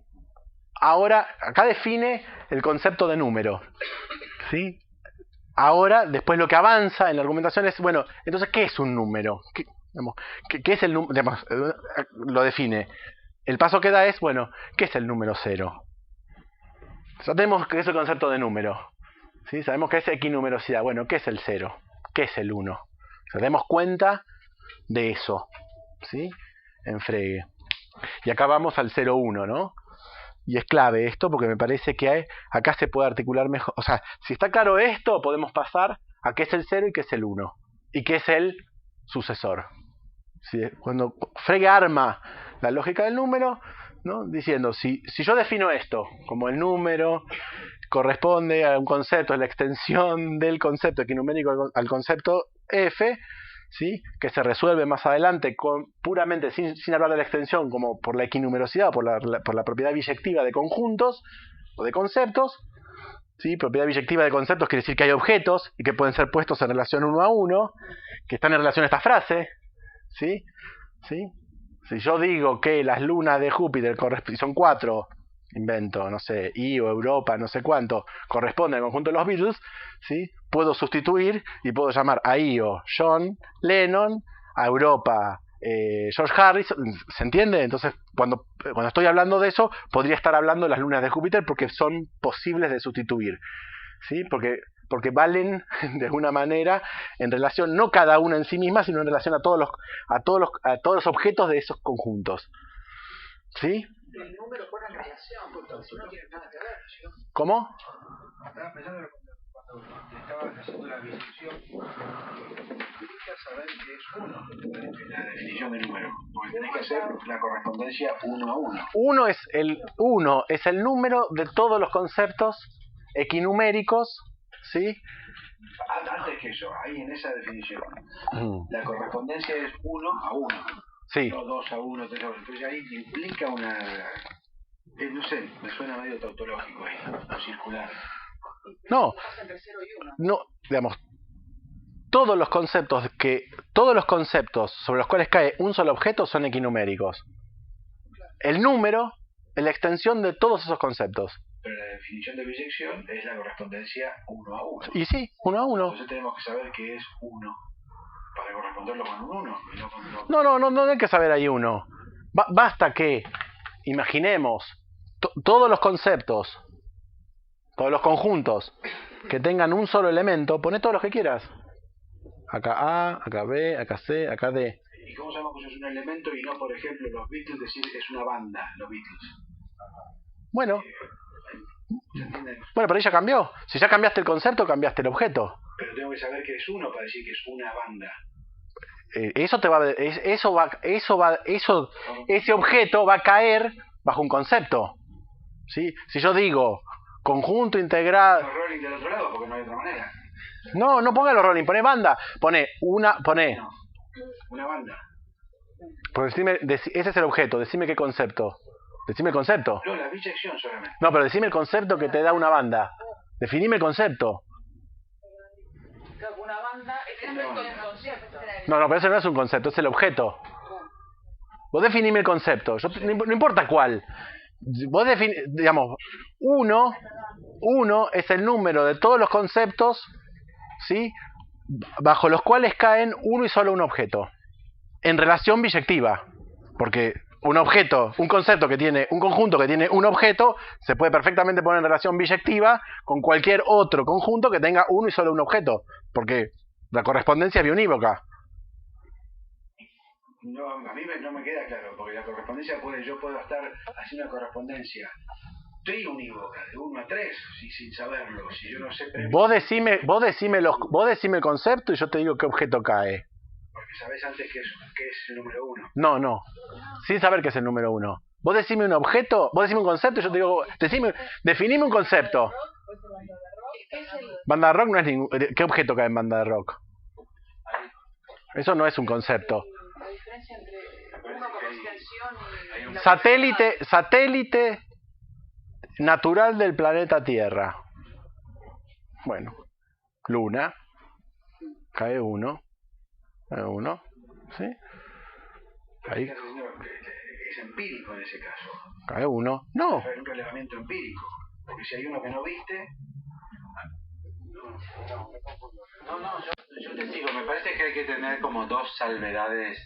Ahora, acá define el concepto de número, ¿sí? Ahora, después lo que avanza en la argumentación es, bueno, entonces, ¿qué es un número? ¿Qué es el número? Lo define. El paso que da es, bueno, ¿qué es el número 0? Sabemos que es el concepto de número, ¿sí? Sabemos que es equinumerosidad. Bueno, ¿qué es el 0? ¿Qué es el 1? Nos demos cuenta de eso, ¿sí? En fregue. Y acá vamos al 0,1, ¿no? Y es clave esto porque me parece que acá se puede articular mejor. O sea, si está claro esto, podemos pasar a qué es el 0 y qué es el 1. Y qué es el sucesor. ¿Sí? Cuando Frege arma la lógica del número, ¿no? Diciendo, si yo defino esto como el número corresponde a un concepto, es la extensión del concepto equinumérico al concepto F, ¿sí? Que se resuelve más adelante puramente sin hablar de la extensión, como por la equinumerosidad, por la propiedad biyectiva de conjuntos o de conceptos, ¿sí? Propiedad biyectiva de conceptos quiere decir que hay objetos y que pueden ser puestos en relación 1 a 1, que están en relación a esta frase, ¿sí? ¿Sí? Si yo digo que las lunas de Júpiter son 4, invento, no sé, I o Europa, no sé cuánto, corresponde al conjunto de los Beatles, ¿sí? Puedo sustituir y puedo llamar a Io John Lennon, a Europa George Harrison, ¿se entiende? Entonces, cuando estoy hablando de eso, podría estar hablando de las lunas de Júpiter porque son posibles de sustituir, ¿sí? Porque valen de alguna manera en relación, no cada una en sí misma, sino en relación a todos los objetos de esos conjuntos, ¿sí? El número pone en relación, porque no tiene nada que ver, ¿sí? ¿Cómo? Estaba pensando cuando estabas haciendo la discusión, implica saber que es 1, la definición de número, porque tenés que hacer la correspondencia 1 a 1. 1 es el número de todos los conceptos equinuméricos, ¿sí? Antes que eso, ahí en esa definición, la correspondencia es 1 a 1. Sí. No 2 a 1, 3 a 1. Entonces ahí implica una... no sé, me suena medio tautológico ahí, o circular. No, digamos, todos los conceptos sobre los cuales cae un solo objeto son equinuméricos. El número es la extensión de todos esos conceptos. Pero la definición de biyección es la correspondencia 1 a 1. Y sí, 1 a 1. Entonces tenemos que saber que es 1 para corresponderlo con un 1 y no con un otro. No hay que saber ahí 1. Basta que imaginemos todos los conceptos, todos los conjuntos que tengan un solo elemento, poné todos los que quieras. Acá A, acá B, acá C, acá D. ¿Y cómo sabemos que eso es un elemento y no, por ejemplo, los Beatles decir que es una banda, los Beatles? Bueno, pero ahí ya cambió. Si ya cambiaste el concepto, cambiaste el objeto. Pero tengo que saber que es 1 para decir que es una banda. Ese objeto va a caer bajo un concepto, ¿sí? Si yo digo conjunto integrado, Los rolling del otro lado, porque no hay otra manera. no ponga los rolling, pone banda, pone No, una banda. ese es el objeto, decime qué concepto, decime el concepto. No, la biyección solamente. No, pero decime el concepto que te da una banda, definime el concepto. Una banda es el concepto. No, pero ese no es un concepto, es el objeto. Vos definime el concepto, no importa cuál. Vos digamos, 1 es el número de todos los conceptos, ¿sí? Bajo los cuales caen uno y solo un objeto. En relación biyectiva. Porque un concepto que tiene un conjunto que tiene un objeto, se puede perfectamente poner en relación biyectiva con cualquier otro conjunto que tenga uno y solo un objeto. Porque la correspondencia es biunívoca. No, a mí no me queda claro, porque la correspondencia yo puedo estar haciendo una correspondencia triunívoca, de 1 a 3, sin saberlo, si yo no sé... Vos decime el concepto y yo te digo qué objeto cae. Porque sabés antes que es el número 1. No, sin saber qué es el número 1. Vos decime un objeto, vos decime un concepto, y yo te digo, definime un concepto. Banda de rock no es ningún... ¿Qué objeto cae en banda de rock? Eso no es un concepto. La diferencia entre uno como extensión y... Satélite natural del planeta Tierra. Bueno, Luna. Cae uno, ¿sí? Ahí. Es empírico en ese caso. Cae uno. No. Es un relevamiento empírico. Porque si hay uno que no viste... No, yo te sigo. Me parece que hay que tener como dos salvedades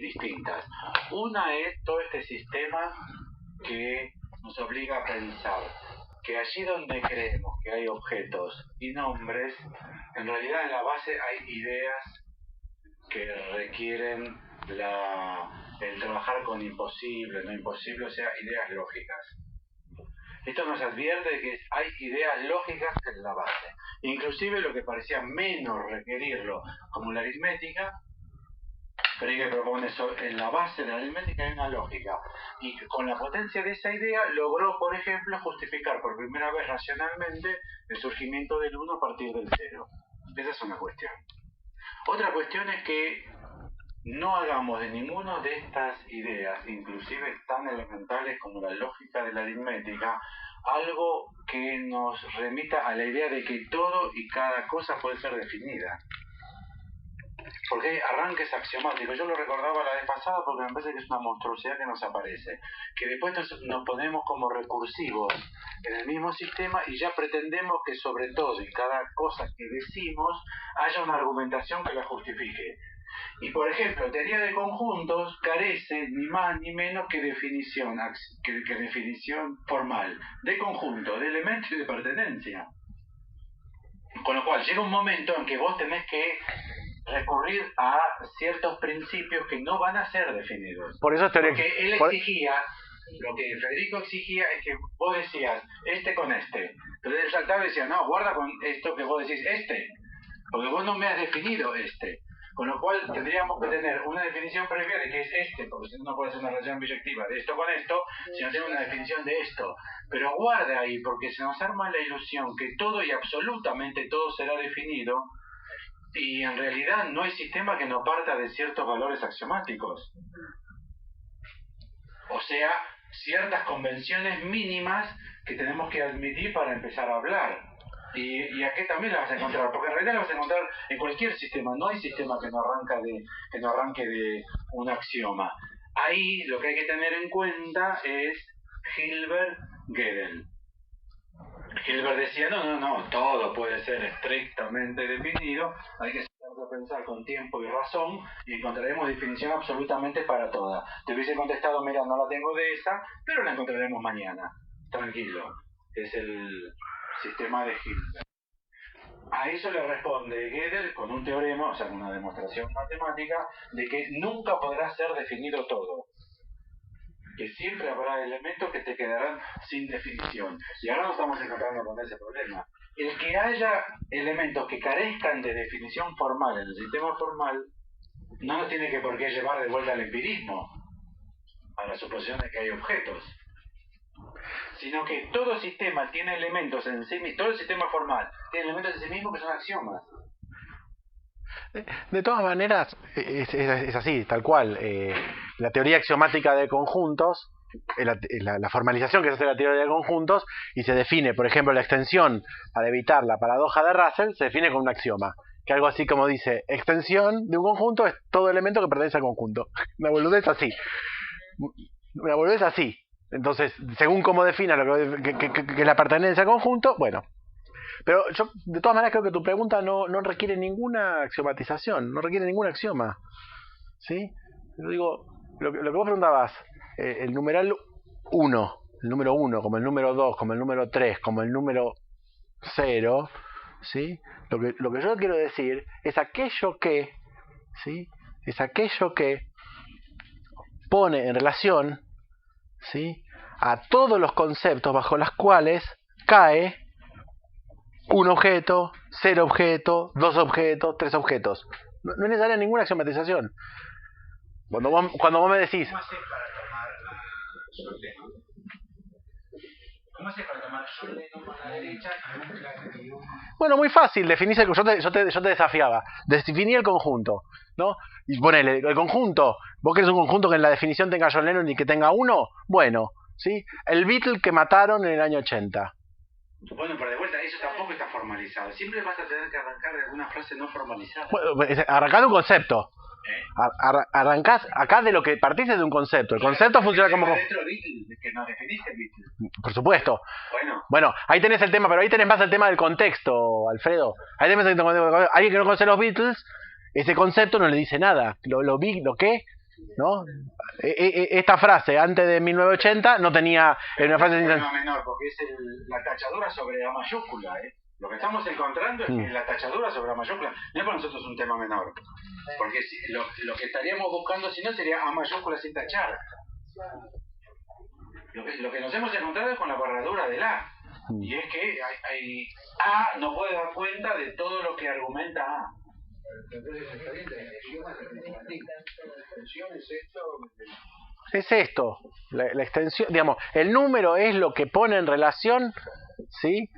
distintas. Una es todo este sistema que nos obliga a pensar que allí donde creemos que hay objetos y nombres, en realidad en la base hay ideas que requieren el trabajar con imposible, no imposible, o sea, ideas lógicas. Esto nos advierte de que hay ideas lógicas en la base. Inclusive lo que parecía menos requerirlo, como la aritmética, pero hay que proponer eso. En la base de la aritmética hay una lógica. Y con la potencia de esa idea logró, por ejemplo, justificar por primera vez racionalmente el surgimiento del 1 a partir del 0. Esa es una cuestión. Otra cuestión es que no hagamos de ninguna de estas ideas, inclusive tan elementales como la lógica de la aritmética, algo que nos remita a la idea de que todo y cada cosa puede ser definida. Porque hay arranques axiomáticos. Yo lo recordaba la vez pasada porque me parece que es una monstruosidad que nos aparece. Que después nos ponemos como recursivos en el mismo sistema y ya pretendemos que sobre todo y cada cosa que decimos haya una argumentación que la justifique. Y por ejemplo, teoría de conjuntos carece ni más ni menos que definición formal de conjunto, de elemento y de pertenencia. Con lo cual llega un momento en que vos tenés que recurrir a ciertos principios que no van a ser definidos. Por eso teoría... Porque él exigía, lo que Federico exigía es que vos decías este con este. Entonces él saltaba y decía, no, guarda con esto que vos decís este, porque vos no me has definido este. Con lo cual tendríamos que tener una definición previa de qué es este, porque si no puede ser una relación biyectiva de esto con esto, si no tengo una definición de esto. Pero guarda ahí, porque se nos arma la ilusión que todo y absolutamente todo será definido, y en realidad no hay sistema que no parta de ciertos valores axiomáticos. O sea, ciertas convenciones mínimas que tenemos que admitir para empezar a hablar. Y aquí también la vas a encontrar, porque en realidad la vas a encontrar en cualquier sistema. No hay sistema que no arranque de un axioma. Ahí lo que hay que tener en cuenta es Hilbert-Gödel. Hilbert decía, no, todo puede ser estrictamente definido, hay que pensar con tiempo y razón y encontraremos definición absolutamente para toda. Te hubiese contestado, mira, no la tengo de esa, pero la encontraremos mañana. Tranquilo. Es el sistema de Hilbert. A eso le responde Gödel con un teorema, o sea, una demostración matemática, de que nunca podrá ser definido todo. Que siempre habrá elementos que te quedarán sin definición. Y ahora nos estamos encontrando con ese problema. El que haya elementos que carezcan de definición formal en el sistema formal no nos tiene que por qué llevar de vuelta al empirismo, a la suposición de que hay objetos, sino que todo sistema tiene elementos en sí mismo, todo el sistema formal tiene elementos en sí mismo que son axiomas. De todas maneras, es así, tal cual. La teoría axiomática de conjuntos, la formalización que se hace de la teoría de conjuntos, y se define, por ejemplo, la extensión para evitar la paradoja de Russell, se define con un axioma. Que algo así como dice, extensión de un conjunto es todo elemento que pertenece al conjunto. Una boludez así. Una boludez así. Entonces, según cómo defina lo que la pertenencia al conjunto, bueno. Pero yo, de todas maneras, creo que tu pregunta no requiere ninguna axiomatización, no requiere ningún axioma. ¿Sí? Yo digo, lo que vos preguntabas, el numeral 1, el número 1, como el número 2, como el número 3, como el número 0, ¿sí? Lo que yo quiero decir es aquello que, ¿sí? Es aquello que pone en relación, ¿sí?, a todos los conceptos bajo los cuales cae un objeto, 0 objetos, 2 objetos, 3 objetos. No es necesaria ninguna axiomatización. Cuando vos me decís... ¿Cómo haces para tomar Yo Lennon. ¿Cómo haces para tomar John Lennon por la derecha y un Bueno, muy fácil, definís yo te desafiaba, definí el conjunto, ¿no? Y ponele, el conjunto, vos querés un conjunto que en la definición tenga John Lennon y que tenga uno, bueno, ¿sí? El Beatle que mataron en el año 80. Bueno, pero de vuelta, eso tampoco está formalizado. Siempre vas a tener que arrancar de alguna frase no formalizada. Bueno, arrancá de un concepto. Arrancás acá de lo que partiste de un concepto. El concepto funciona como... Dentro de Beatle, que no definiste Beatle. Por supuesto. Bueno, ahí tenés el tema, pero ahí tenés más el tema del contexto, Alfredo. Ahí tenés el tema alguien que no conoce los Beatles, ese concepto no le dice nada. Lo qué, ¿no? Esta frase antes de 1980 no tenía una frase es un tema menor, porque es la tachadura sobre A mayúscula, ¿eh? Lo que estamos encontrando es que la tachadura sobre A mayúscula no es para nosotros un tema menor, porque lo que estaríamos buscando si no sería A mayúscula sin tachar. Lo que nos hemos encontrado es con la barradura del A, y es que A no puede dar cuenta de todo lo que argumenta A. Es esto, la extensión, digamos, el número es lo que pone en relación, ¿sí?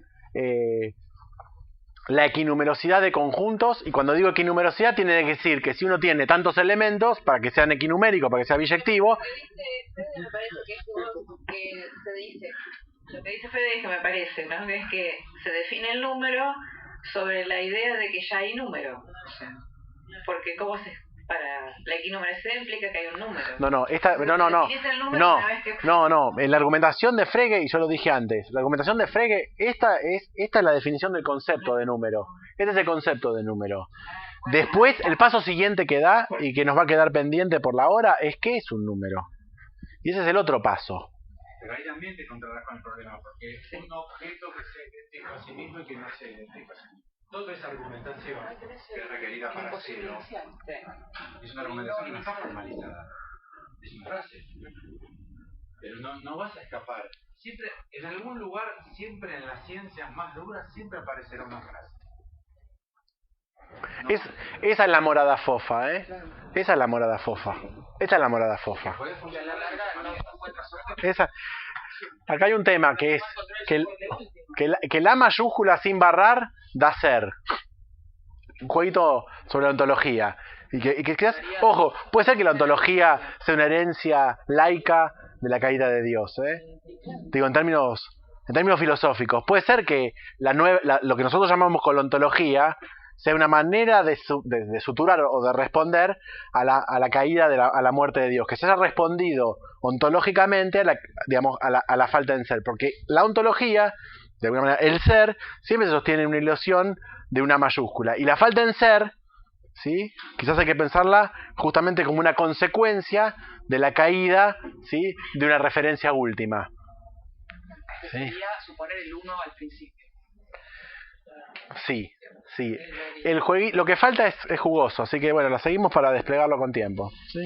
La equinumerosidad de conjuntos, y cuando digo equinumerosidad tiene que decir que si uno tiene tantos elementos, para que sean equinuméricos, para que sea biyectivo... Me parece que se dice, lo que dice Fede es que me parece, ¿no? Que es que se define el número sobre la idea de que ya hay número. O sea, porque ¿cómo se...? Para la equinumeración implica que hay un número. No. En la argumentación de Frege, y yo lo dije antes, la argumentación de Frege, esta es la definición del concepto de número. Este es el concepto de número. Después, el paso siguiente que da, y que nos va a quedar pendiente por la hora, es ¿qué es un número? Y ese es el otro paso. Pero ahí también te encontrarás con el problema, porque es un objeto que se identifica a sí mismo y que no se identifica a sí mismo. Toda esa argumentación que es requerida para hacerlo es una argumentación que no está formalizada, es una frase, pero no vas a escapar. Siempre, en algún lugar, siempre en las ciencias más duras, siempre aparecerá una frase. Esa es la morada fofa, ¿eh? Esa es la morada fofa. Acá hay un tema que es que la mayúscula sin barrar da ser. Un jueguito sobre la ontología. Y que quizás, ojo, puede ser que la ontología sea una herencia laica de la caída de Dios, ¿eh? Digo, en términos filosóficos. Puede ser que lo que nosotros llamamos con la ontología sea una manera de suturar o de responder a la caída, a la muerte de Dios, que se haya respondido ontológicamente a la falta de ser, porque la ontología, de alguna manera, el ser, siempre se sostiene en una ilusión de una mayúscula, y la falta en ser, ¿sí? Quizás hay que pensarla justamente como una consecuencia de la caída, ¿sí? De una referencia última. ¿Sí? Sería suponer el uno al principio. Sí. Lo que falta es jugoso, así que bueno, lo seguimos para desplegarlo con tiempo. ¿Sí?